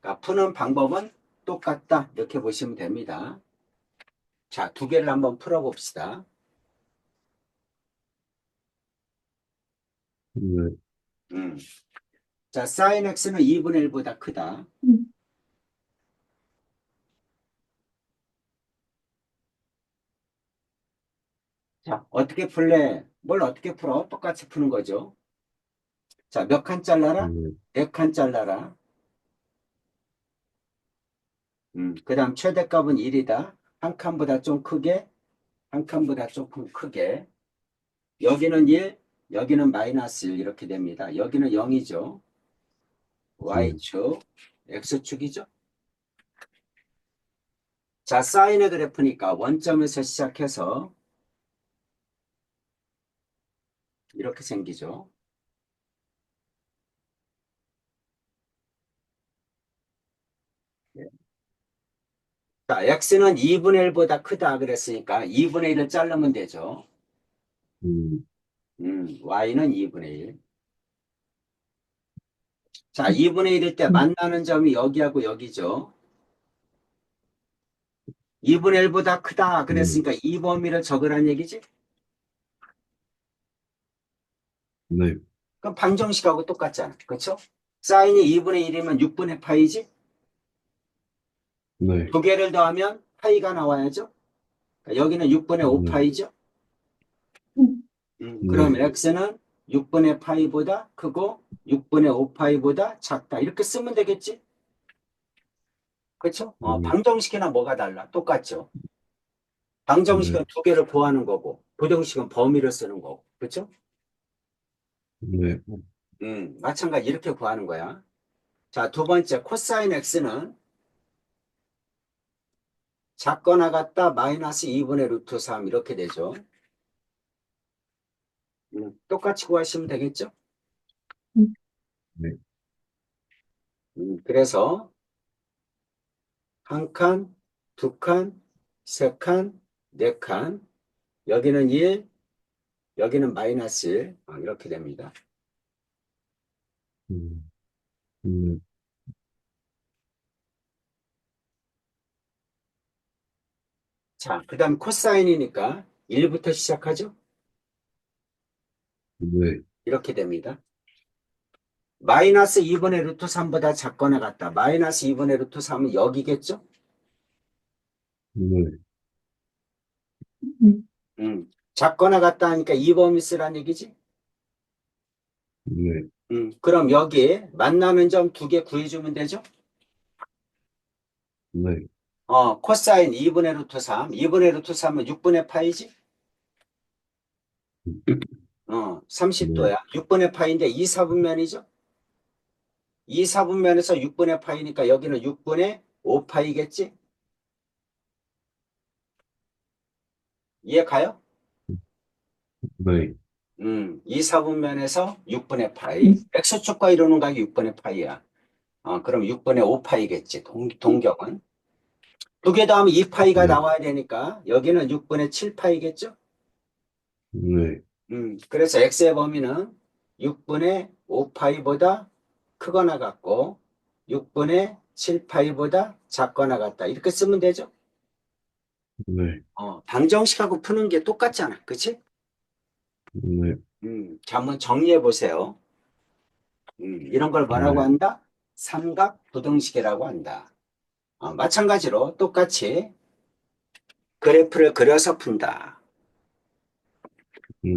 그러니까 푸는 방법은 똑같다 이렇게 보시면 됩니다. 자, 두 개를 한번 풀어봅시다. 네, 음. 자, sin x는 2분의 1보다 크다. 자, 어떻게 풀래? 뭘 어떻게 풀어? 똑같이 푸는 거죠. 자, 몇 칸 잘라라? 네, 네 칸 잘라라. 그 다음 최대값은 1이다. 한 칸보다 좀 크게, 한 칸보다 조금 크게. 여기는 1, 여기는 마이너스 1 이렇게 됩니다. 여기는 0이죠. 네, y축, x축이죠. 자, 사인의 그래프니까 원점에서 시작해서 이렇게 생기죠. 예. 자, x는 2분의 1보다 크다 그랬으니까 2분의 1을 자르면 되죠. 음, y는 2분의 1. 자, 2분의 1일 때 만나는 점이 여기하고 여기죠. 2분의 1보다 크다 네, 그랬으니까 이 범위를 적으란 얘기지? 네, 그럼 방정식하고 똑같잖아. 그렇죠? 사인이 2분의 1이면 6분의 파이지? 네, 두 개를 더하면 파이가 나와야죠? 그러니까 여기는 6분의 네, 5파이죠? 그럼 네, x는 6분의 파이보다 크고 6분의 5파이보다 작다. 이렇게 쓰면 되겠지? 그렇죠? 네, 방정식이나 뭐가 달라? 똑같죠? 네, 방정식은 두 개를 구하는 거고 부정식은 범위를 쓰는 거고. 그렇죠? 네, 마찬가지 이렇게 구하는 거야. 자, 두 번째 코사인 x는 작거나 같다 마이너스 2분의 루트 3 이렇게 되죠. 똑같이 구하시면 되겠죠? 네, 그래서 한 칸, 두 칸, 세 칸, 네 칸, 여기는 1, 여기는 마이너스 1, 이렇게 됩니다. 음, 네, 자, 그 다음 코사인이니까 1부터 시작하죠? 네, 이렇게 됩니다. 마이너스 2분의 루트 3보다 작거나 같다. 마이너스 2분의 루트 3은 여기겠죠? 네, 작거나 같다 하니까 2범위 쓰란 얘기지? 네, 그럼 여기 만나는 점 두 개 구해주면 되죠? 네, 코사인 2분의 루트 3. 2분의 루트 3은 6분의 파이지? 30도야. 네, 6분의 파인데 2, 4분면이죠? 2, 4분면에서 6분의 파이니까 여기는 6분의 5파이겠지? 이해 가요? 네, 2, 4분면에서 6분의 파이. X축과 이루는 각이 6분의 파이야. 그럼 6분의 5파이겠지. 동격은. 두 개 더하면 2파이가 네, 나와야 되니까 여기는 6분의 7파이겠죠? 네, 그래서 x의 범위는 6분의 5파이보다 크거나 같고 6분의 7파이보다 작거나 같다. 이렇게 쓰면 되죠? 네, 방정식하고 푸는 게 똑같잖아. 그치? 네, 자, 한번 정리해 보세요. 이런 걸 뭐라고 네, 한다? 삼각 부등식이라고 한다. 마찬가지로 똑같이 그래프를 그려서 푼다. 네.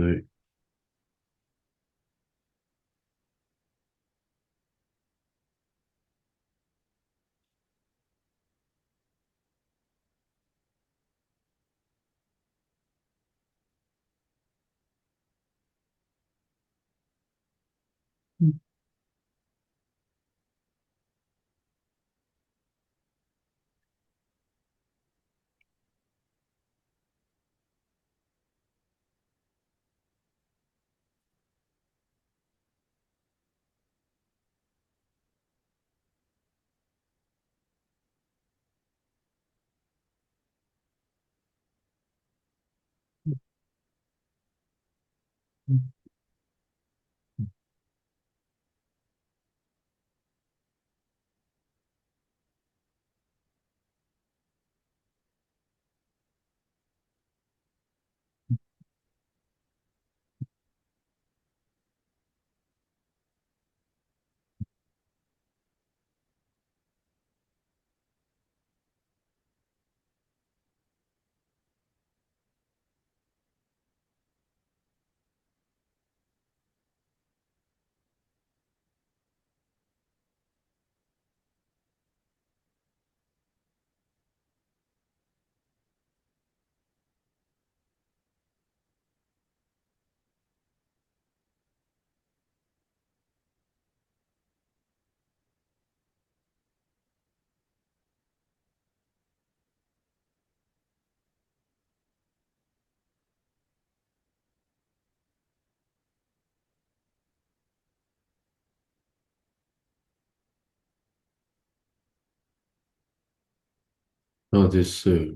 다 됐어요.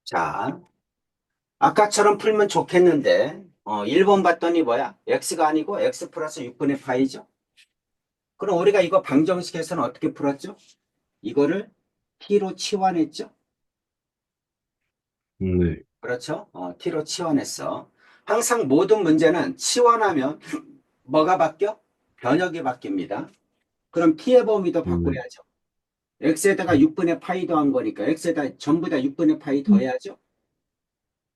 자, 아까처럼 풀면 좋겠는데 1번 봤더니 뭐야? x가 아니고 x 플러스 6분의 파이죠? 그럼 우리가 이거 방정식에서는 어떻게 풀었죠? 이거를 t로 치환했죠? 네, 그렇죠? t로 치환했어. 항상 모든 문제는 치환하면 뭐가 바뀌어? 변역이 바뀝니다. 그럼 t의 범위도 네, 바꿔야죠. x에다가 6분의 파이 더한 거니까 x에다 전부 다 6분의 파이 더해야죠.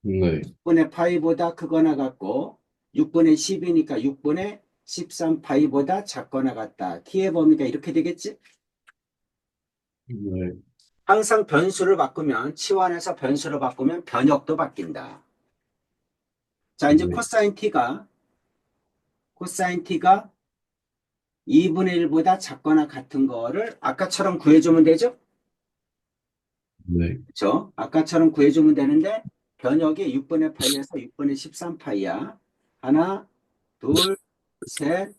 네, 6분의 파이보다 크거나 같고 6분의 10이니까 6분의 13 파이보다 작거나 같다. t의 범위가 이렇게 되겠지? 네, 항상 변수를 바꾸면 치환해서 변수를 바꾸면 변역도 바뀐다. 자, 이제 네, 코사인 t가 2분의 1보다 작거나 같은 거를 아까처럼 구해주면 되죠? 네, 그렇죠? 아까처럼 구해주면 되는데 변역이 6분의 파이에서 6분의 13 파이야. 하나, 둘, 셋,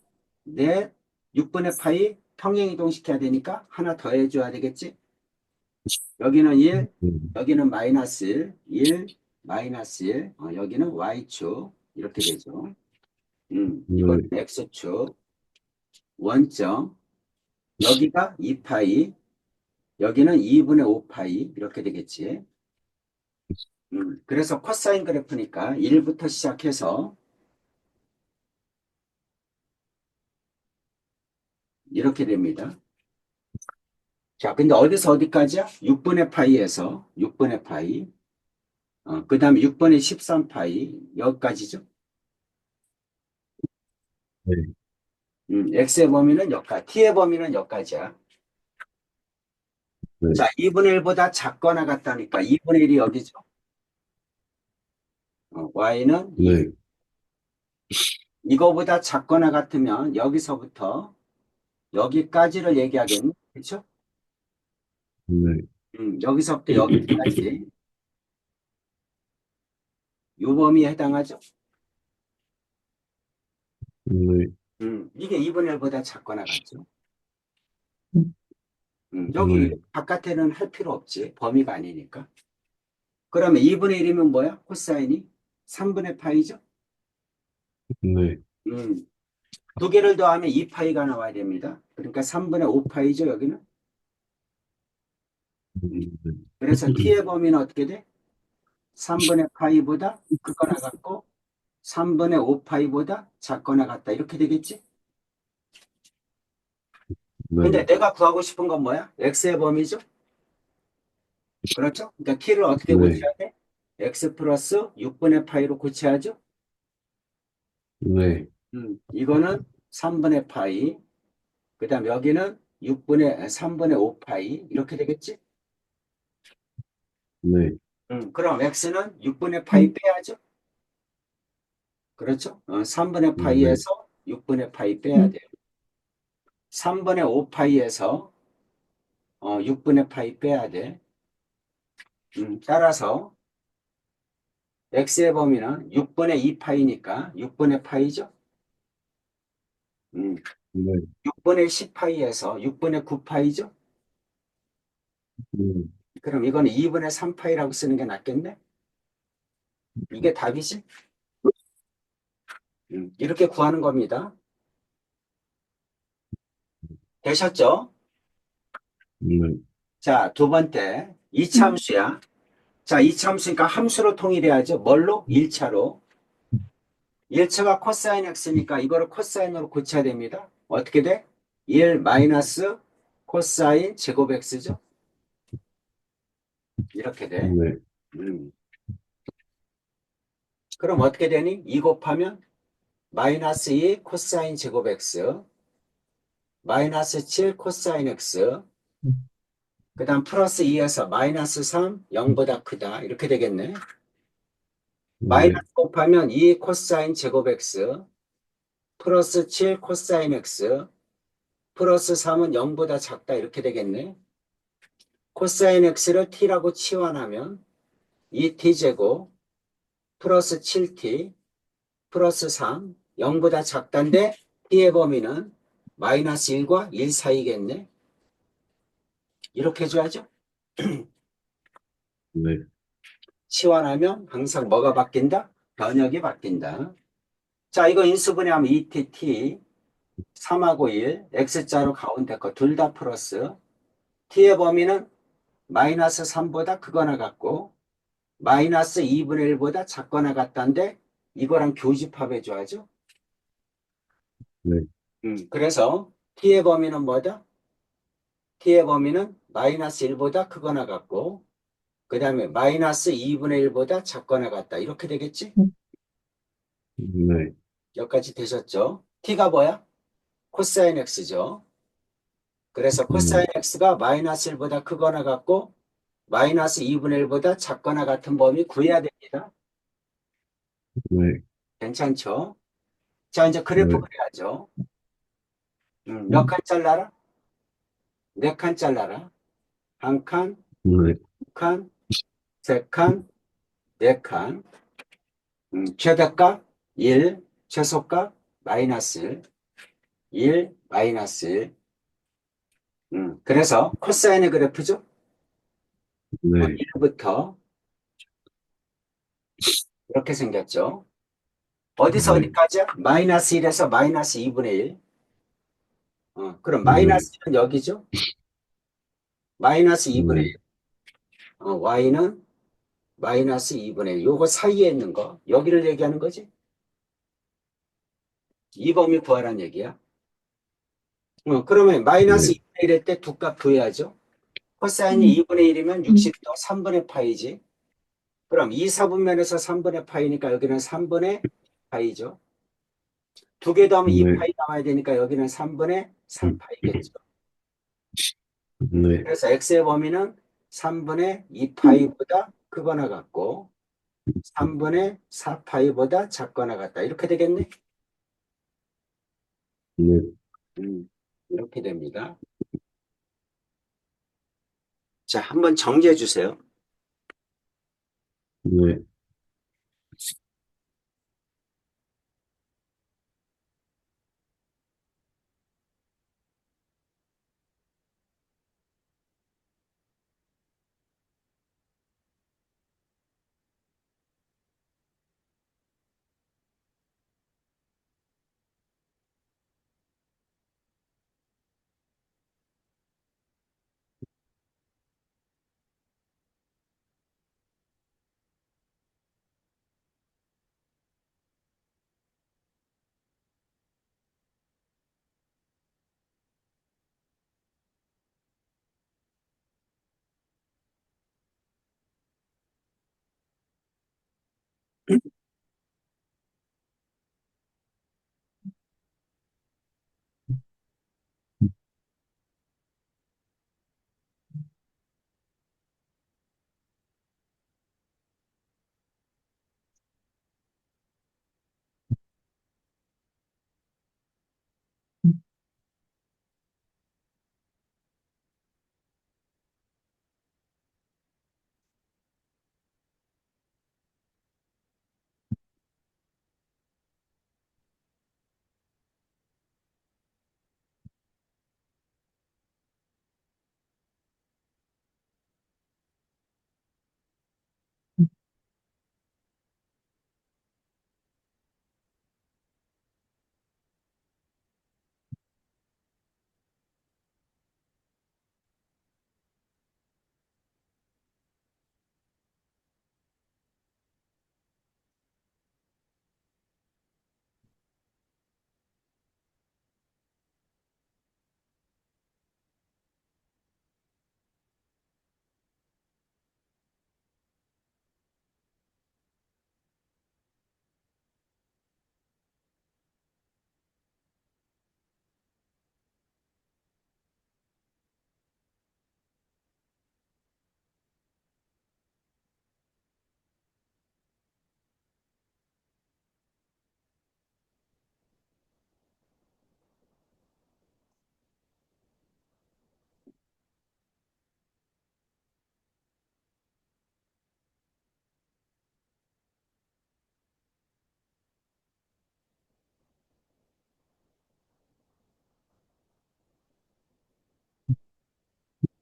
넷, 6분의 파이 평행이동시켜야 되니까 하나 더 해줘야 되겠지? 여기는 1, 여기는 마이너스 1, 마이너스 1, 여기는 y축 이렇게 되죠. 이건 네, x축, 원점, 여기가 2파이, 여기는 2분의 5파이 이렇게 되겠지. 그래서 코사인 그래프니까 1부터 시작해서 이렇게 됩니다. 자, 근데 어디서 어디까지야? 6분의 파이에서 6분의 파이. 그 다음에 6분의 13파이 여기까지죠. 네, x의 범위는 여기까지, t의 범위는 여기까지야. 네, 자, 2분의 1보다 작거나 같다니까 2분의 1이 여기죠. y는 네, 이거보다 작거나 같으면 여기서부터 여기까지를 얘기하겠니? 그렇죠? 네, 여기서부터 여기까지 요 범위에 해당하죠. 네, 이게 2분의 1보다 작거나 같죠. 여기 네, 바깥에는 할 필요 없지. 범위가 아니니까. 그러면 2분의 1이면 뭐야? 코사인이 3분의 파이죠. 네, 음, 두 개를 더하면 2파이가 나와야 됩니다. 그러니까 3분의 5파이죠, 여기는. 네, 그래서 t의 범위는 어떻게 돼? 3분의 파이보다 크거나 같고 3분의 5파이보다 작거나 같다. 이렇게 되겠지? 근데 네, 내가 구하고 싶은 건 뭐야? x의 범위죠? 그렇죠? 그러니까 t를 어떻게 네, 고쳐야 돼? x 플러스 6분의 파이로 고쳐야죠? 네, 이거는 3분의 파이, 그 다음 여기는 3분의 5파이, 이렇게 되겠지? 네, 그럼 x는 6분의 파이 빼야죠? 그렇죠? 3분의 네, 파이에서 6분의 파이 빼야 돼요. 3분의 5파이에서 6분의 파이 빼야 돼. 따라서 x의 범위는 6분의 2파이니까 6분의 파이죠? 음, 네, 6분의 10파이에서 6분의 9파이죠? 네, 그럼 이거는 2분의 3파이라고 쓰는 게 낫겠네? 이게 답이지? 이렇게 구하는 겁니다. 되셨죠? 네, 자, 두 번째, 이차함수야. 자, 이차함수니까 함수로 통일해야죠. 뭘로? 1차로. 1차가 코사인 x니까 이거를 코사인으로 고쳐야 됩니다. 어떻게 돼? 1 마이너스 코사인 제곱 x죠? 이렇게 돼. 네, 음. 그럼 어떻게 되니? 2 곱하면 마이너스 2 코사인 제곱 x 마이너스 7 코사인 x 그 다음 플러스 2에서 마이너스 3 0보다 크다 이렇게 되겠네. 네, 마이너스 곱하면 2 코사인 제곱 x 플러스 7 코사인 x 플러스 3은 0보다 작다 이렇게 되겠네. 코사인 x를 t라고 치환하면 2t제곱 플러스 7t 플러스 3 0보다 작다인데 t의 범위는 마이너스 1과 1 사이겠네. 이렇게 해줘야죠. 네, 치환하면 항상 뭐가 바뀐다? 변역이 바뀐다. 자, 이거 인수분해하면 2tt 3하고 1 x자로 가운데 거 둘 다 플러스 t의 범위는 마이너스 3보다 크거나 같고 마이너스 2분의 1보다 작거나 같다인데 이거랑 교집합해줘야죠. 네, 그래서 t의 범위는 뭐다? t의 범위는 마이너스 1보다 크거나 같고 그 다음에 마이너스 2분의 1보다 작거나 같다. 이렇게 되겠지? 네, 여기까지 되셨죠? t가 뭐야? 코사인 x죠. 그래서 코사인 네, x가 마이너스 1보다 크거나 같고 마이너스 2분의 1보다 작거나 같은 범위 구해야 됩니다. 네, 괜찮죠? 자, 이제 그래프 네, 그려야죠. 몇 칸 잘라라? 네 칸 잘라라. 한 칸, 네, 두 칸, 세 칸, 네 칸. 최대값 1, 최소값 마이너스 1, 마이너스 1. 그래서 코사인의 그래프죠? 네, 1부터 이렇게 생겼죠. 어디서 네, 어디까지야? 마이너스 1에서 마이너스 2분의 1. 그럼 네, 마이너스 1은 여기죠? 마이너스 2분의 1. y는 마이너스 2분의 1. 요거 사이에 있는 거. 여기를 얘기하는 거지? 이 범위 구하라는 얘기야. 그러면 마이너스 네, 2분의 1일 때 두 값 구해야죠. 코사인이 2분의 1이면 60도 3분의 파이지. 그럼 2, 4분면에서 3분의 파이니까 여기는 3분의 파이죠. 두 개 더하면 네, 2파이 나와야 되니까 여기는 3분의 음, 3파이겠죠. 네, 그래서 x의 범위는 3분의 2파이보다 크거나 같고 3분의 4파이보다 작거나 같다. 이렇게 되겠네? 네, 이렇게 됩니다. 자, 한번 정리해 주세요. 네,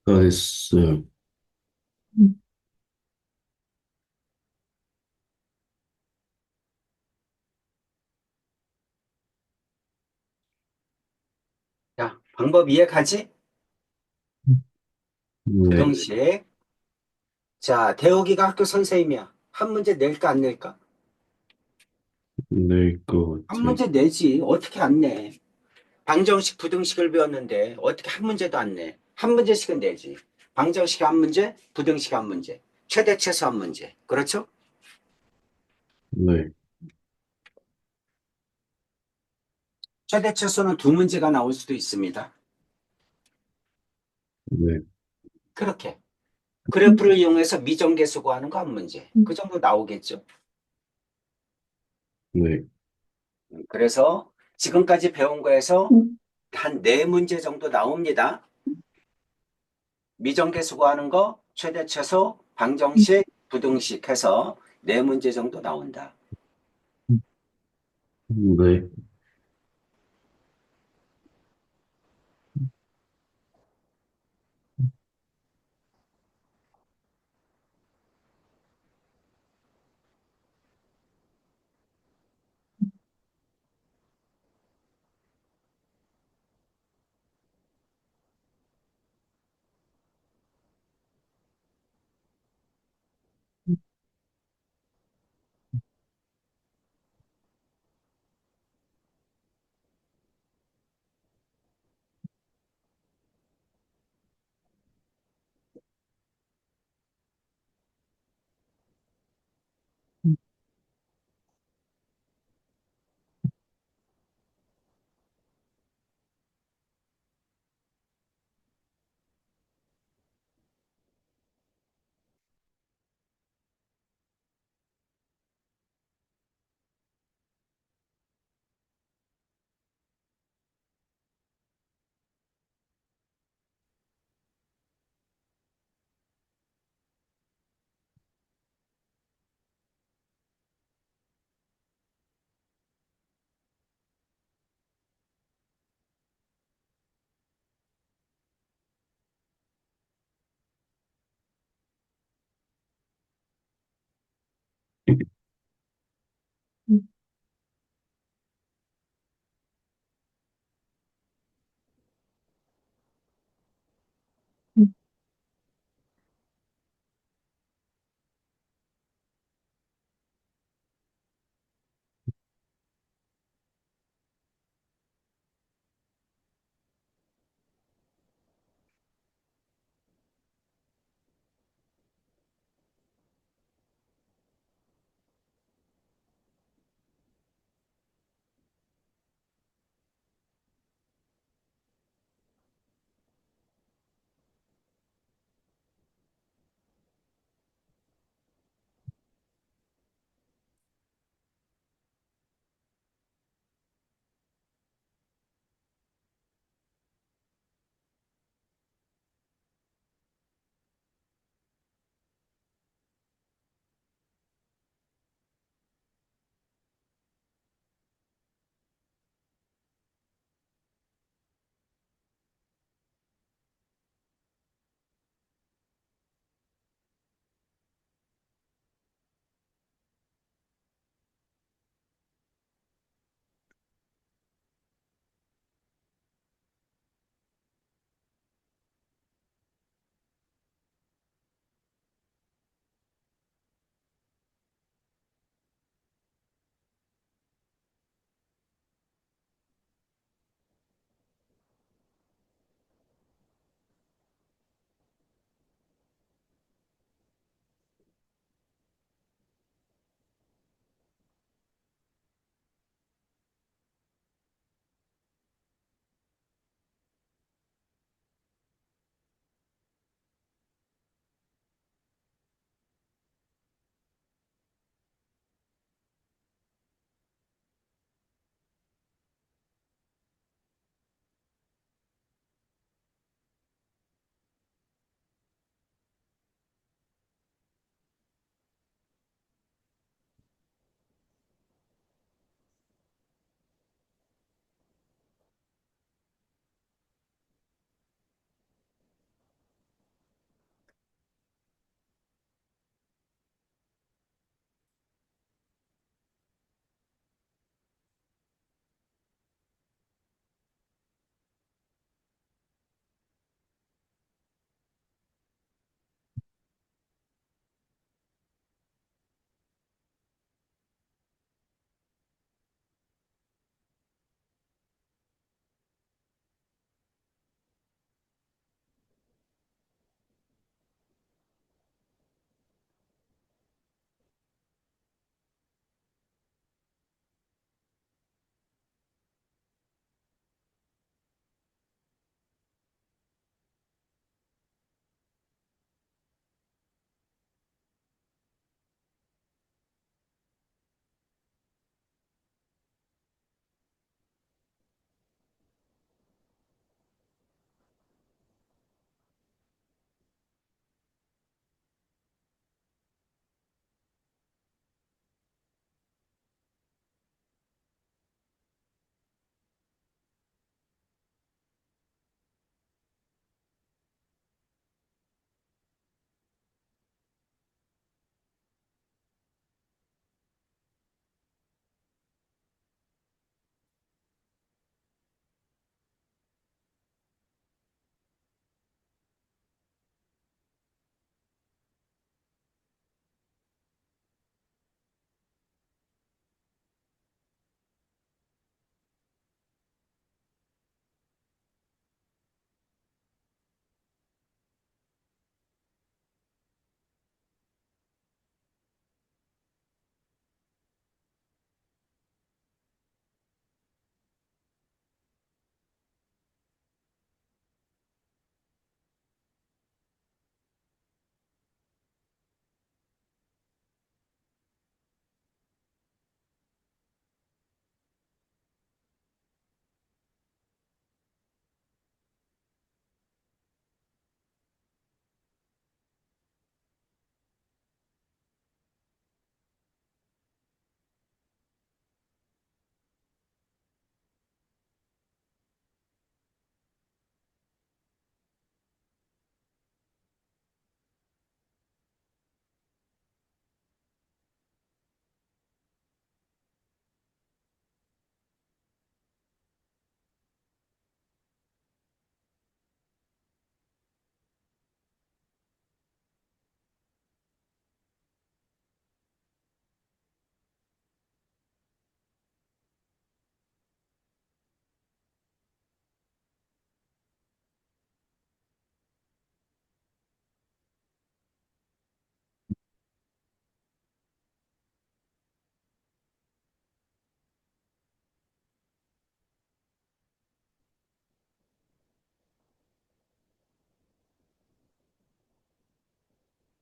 다 됐어요. 자, 방법 이해가지? 네, 부등식. 자, 대호기가 학교 선생님이야. 한 문제 낼까 안 낼까? 낼 것 한 같아요. 문제 내지. 어떻게 안 내? 방정식, 부등식을 배웠는데 어떻게 한 문제도 안 내? 한 문제씩은 내지. 방정식 한 문제, 부등식 한 문제, 최대 최소 한 문제. 그렇죠? 네, 최대 최소는 두 문제가 나올 수도 있습니다. 네, 그렇게. 그래프를 이용해서 미정계수 구하는 거 한 문제. 그 정도 나오겠죠. 네, 그래서 지금까지 배운 거에서 한 네 문제 정도 나옵니다. 미정계수 구하는 거, 최대 최소, 방정식, 부등식 해서 네 문제 정도 나온다. 네.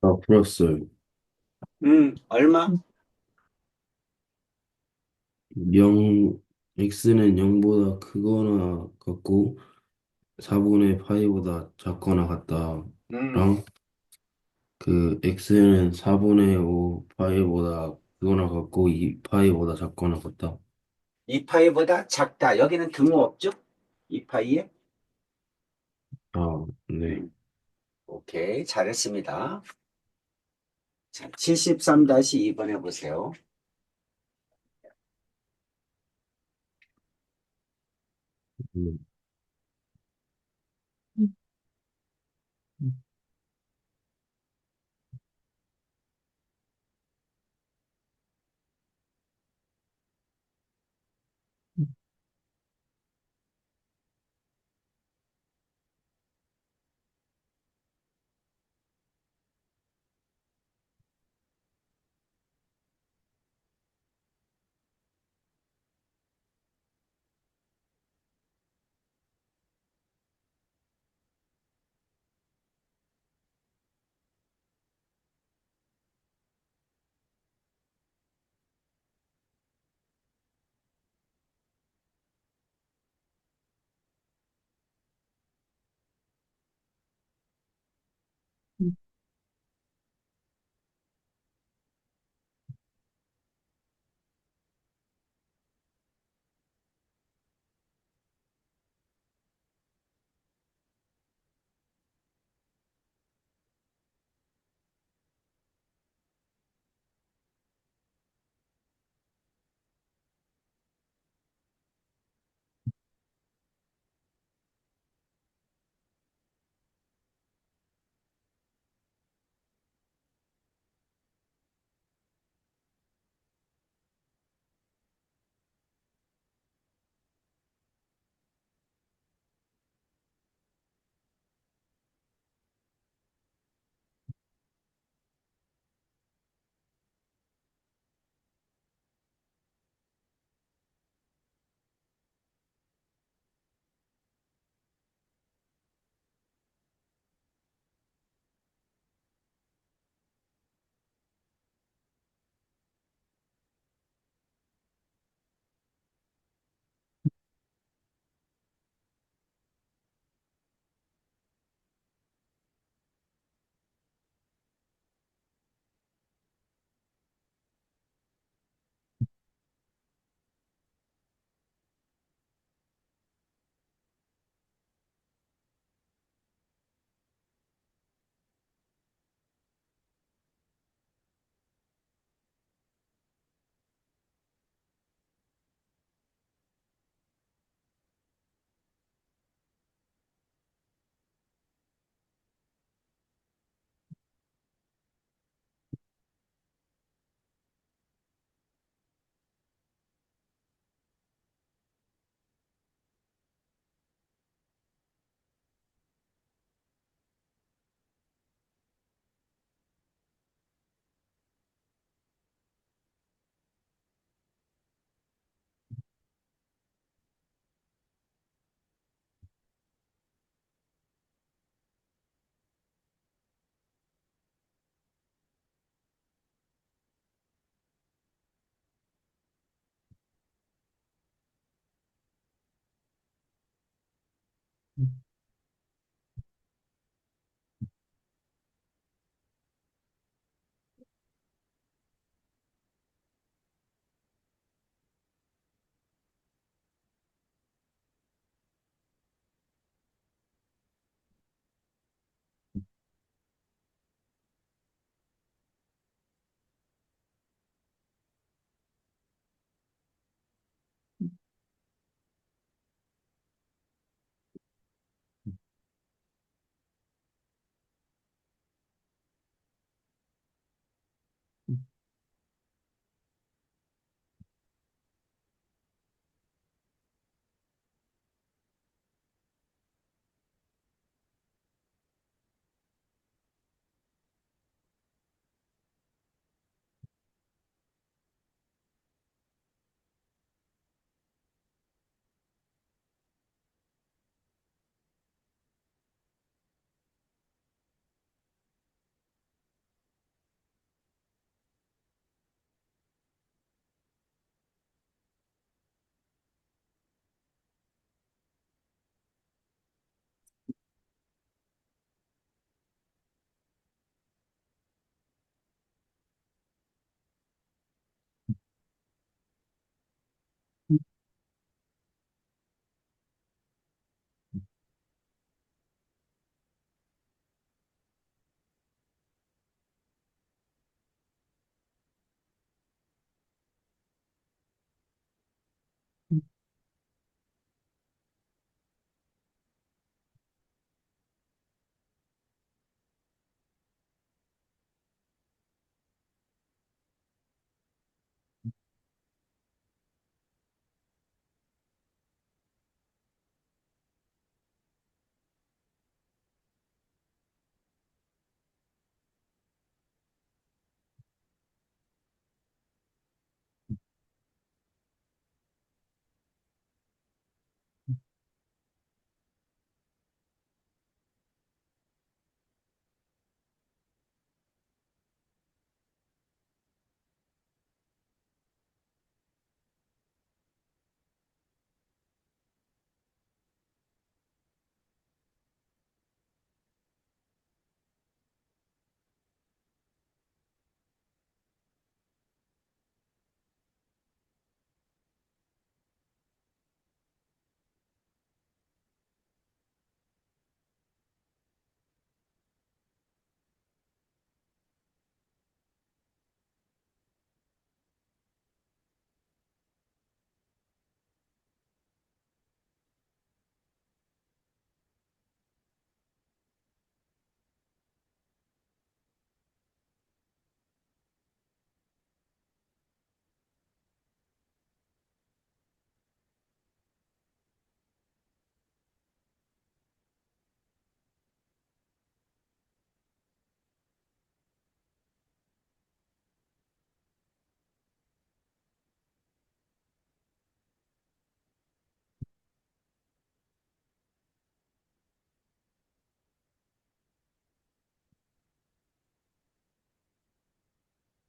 다 풀었어요. 얼마? 0, x는 0보다 크거나 같고 4분의 파이보다 작거나 같다랑 음, 그 x는 4분의 5 파이보다 크거나 같고 2 파이보다 작거나 같다. 2파이보다 작다. 여기는 등호 없죠? 2파이에? 아, 네. 오케이. 잘했습니다. 자, 73-2번 해보세요. 음,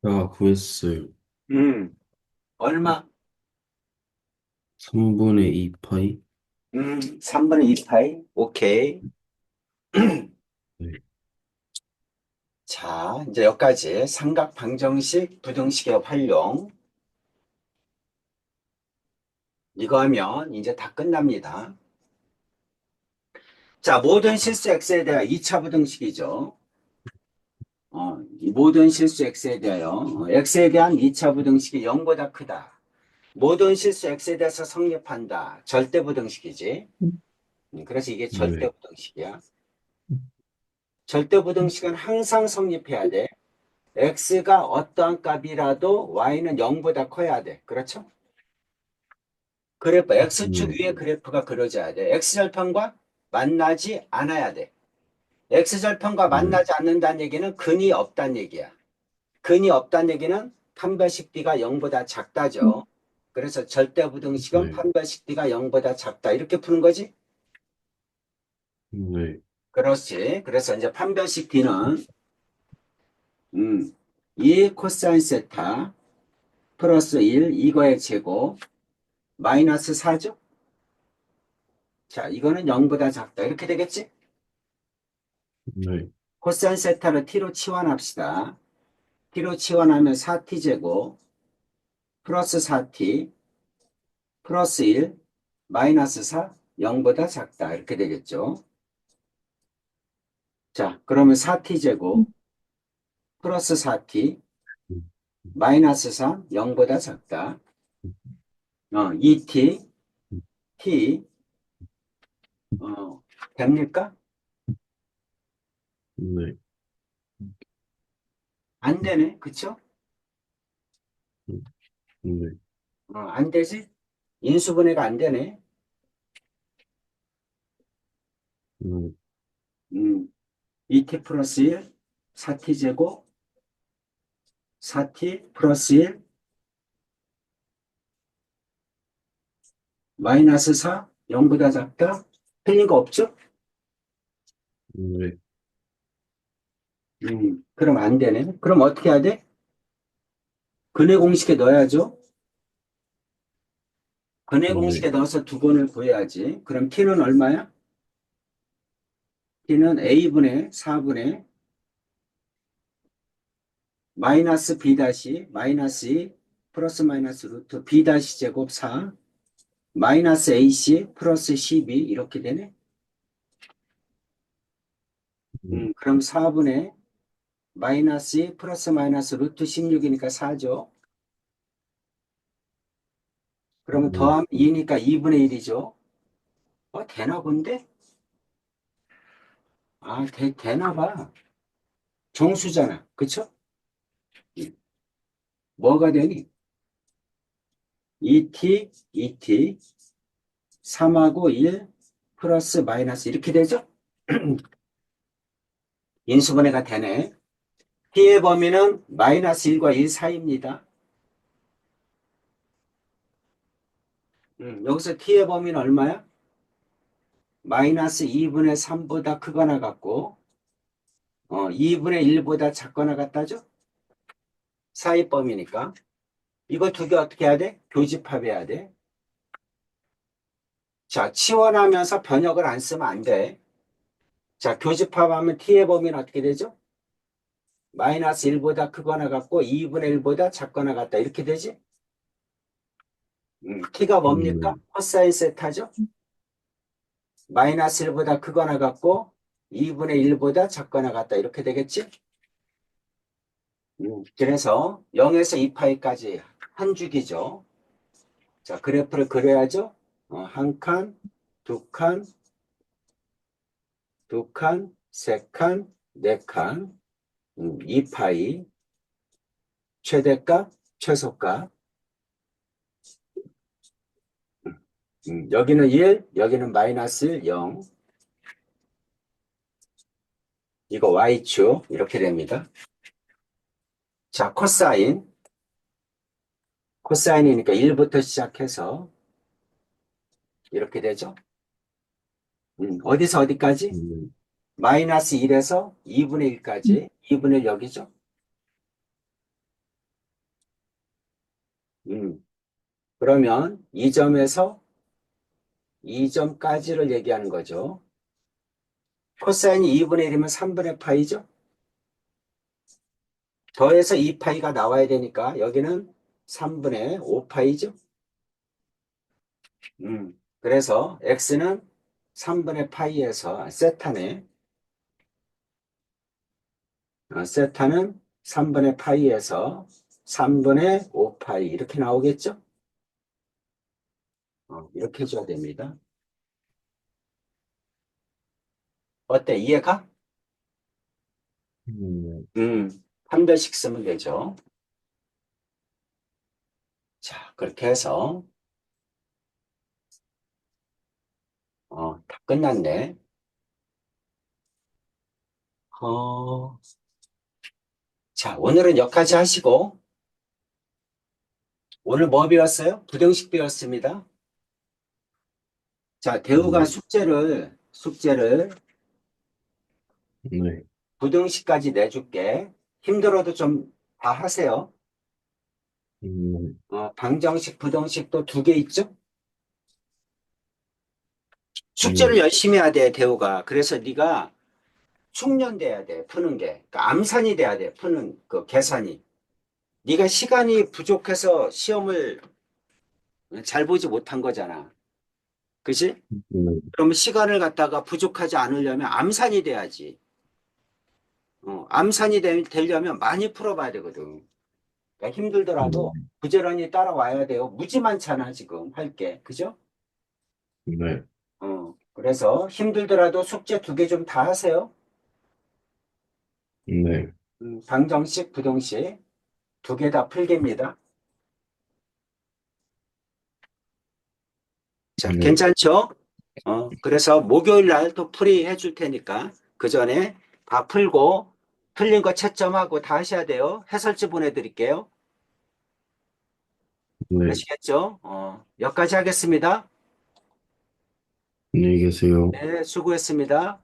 제가 구했어요. 얼마? 3분의 2 파이? 3분의 2파이? 오케이. 네. 자, 이제 여기까지 삼각 방정식, 부등식의 활용. 이거 하면 이제 다 끝납니다. 자, 모든 실수 x에 대한 2차 부등식이죠. 이 모든 실수 x에 대하여 x에 대한 2차 부등식이 0보다 크다. 모든 실수 x에 대해서 성립한다. 절대 부등식이지. 그래서 이게 절대 네. 부등식이야. 절대 부등식은 항상 성립해야 돼. x가 어떠한 값이라도 y는 0보다 커야 돼. 그렇죠? 그래프 x축 네. 위에 그래프가 그려져야 돼. x절편과 만나지 않아야 돼. x절편과 네. 만나지 않는다는 얘기는 근이 없다는 얘기야. 근이 없다는 얘기는 판별식 b가 0보다 작다죠. 그래서 절대 부등식은 네. 판별식 b가 0보다 작다. 이렇게 푸는 거지? 네. 그렇지. 그래서 이제 판별식 b는 2 코사인 세타 플러스 1 이거의 제곱 마이너스 4죠? 자, 이거는 0보다 작다. 이렇게 되겠지? 네. 코사인 세타를 t로 치환합시다. t로 치환하면 4t 제곱 플러스 4t 플러스 1 마이너스 4 0보다 작다. 이렇게 되겠죠? 자, 그러면 4t 제곱 플러스 4t 마이너스 3 0보다 작다. 2t t 됩니까? 네. 안 되네. 그쵸? 네. 안 되지? 인수분해가 안 되네. 네. 음, 2t 플러스 1 4t 제곱 4t 플러스 1 마이너스 4 0보다 작다. 틀린 거 없죠? 네. 그럼 안 되네. 그럼 어떻게 해야 돼? 근해 공식에 넣어야죠. 근해 네. 공식에 넣어서 두 번을 구해야지. 그럼 t는 얼마야? t는 a분의 4분의 마이너스 b 다시 마이너스 2 플러스 마이너스 루트 b 다시 제곱 4 마이너스 ac 플러스 12 이렇게 되네. 네. 그럼 4분의 마이너스 2 플러스 마이너스 루트 16이니까 4죠. 그러면 네. 더하면 2니까 2분의 1이죠. 되나 본데? 되나 봐. 정수잖아. 그쵸? 뭐가 되니? 2t, 2t, 3하고 1 플러스 마이너스 이렇게 되죠? 인수분해가 되네. t의 범위는 마이너스 1과 1 사이입니다. 여기서 t의 범위는 얼마야? 마이너스 2분의 3보다 크거나 같고 2분의 1보다 작거나 같다죠? 사이 범위니까. 이거 두 개 어떻게 해야 돼? 교집합해야 돼. 자, 치환하면서 변역을 안 쓰면 안 돼. 자, 교집합하면 t의 범위는 어떻게 되죠? 마이너스 1보다 크거나 같고 2분의 1보다 작거나 같다. 이렇게 되지? t가 뭡니까? 네. 코사인 세타죠? 마이너스 1보다 크거나 같고 2분의 1보다 작거나 같다. 이렇게 되겠지? 그래서 0에서 2파이까지 한 줄기죠. 자, 그래프를 그려야죠. 한 칸, 두 칸, 두 칸, 세 칸, 네 칸, 2파이, 최대값, 최소값. 여기는 1, 여기는 마이너스 1, 0. 이거 y축 이렇게 됩니다. 자, 코사인. 코사인이니까 1부터 시작해서 이렇게 되죠. 어디서 어디까지? 네. 마이너스 1에서 2분의 1까지. 2분의 1 여기죠. 그러면 이 점에서 이 점까지를 얘기하는 거죠. 코사인이 2분의 1이면 3분의 파이죠. 더해서 2파이가 나와야 되니까 여기는 3분의 5파이죠. 그래서 x는 3분의 파이에서 세타는 3분의 파이에서 3분의 5파이 이렇게 나오겠죠? 이렇게 해줘야 됩니다. 어때? 이해가? 네. 판별식 쓰면 되죠. 자, 그렇게 해서 다 끝났네. 어, 자, 오늘은 여기까지 하시고 오늘 뭐 배웠어요? 부등식 배웠습니다. 자, 대우가 네. 숙제를 네. 부등식까지 내줄게. 힘들어도 좀 다 하세요. 네. 방정식, 부등식도 두 개 있죠? 숙제를 네. 열심히 해야 돼, 대우가. 그래서 네가 숙련돼야 돼, 푸는 게. 그러니까 암산이 돼야 돼, 푸는 그 계산이. 네가 시간이 부족해서 시험을 잘 보지 못한 거잖아. 그지? 네. 그러면 시간을 갖다가 부족하지 않으려면 암산이 돼야지. 암산이 되려면 많이 풀어봐야 되거든. 그러니까 힘들더라도 부지런히 따라와야 돼요. 무지 많잖아, 지금 할 게. 그죠? 네. 그래서 힘들더라도 숙제 두 개 좀 다 하세요. 네. 방정식, 부등식 두 개 다 풀기입니다. 자, 네. 괜찮죠? 그래서 목요일 날 또 풀이 해줄 테니까 그 전에 다 풀고 틀린 거 채점하고 다 하셔야 돼요. 해설지 보내드릴게요. 네. 아시겠죠? 여기까지 하겠습니다. 안녕히 계세요. 네, 수고했습니다.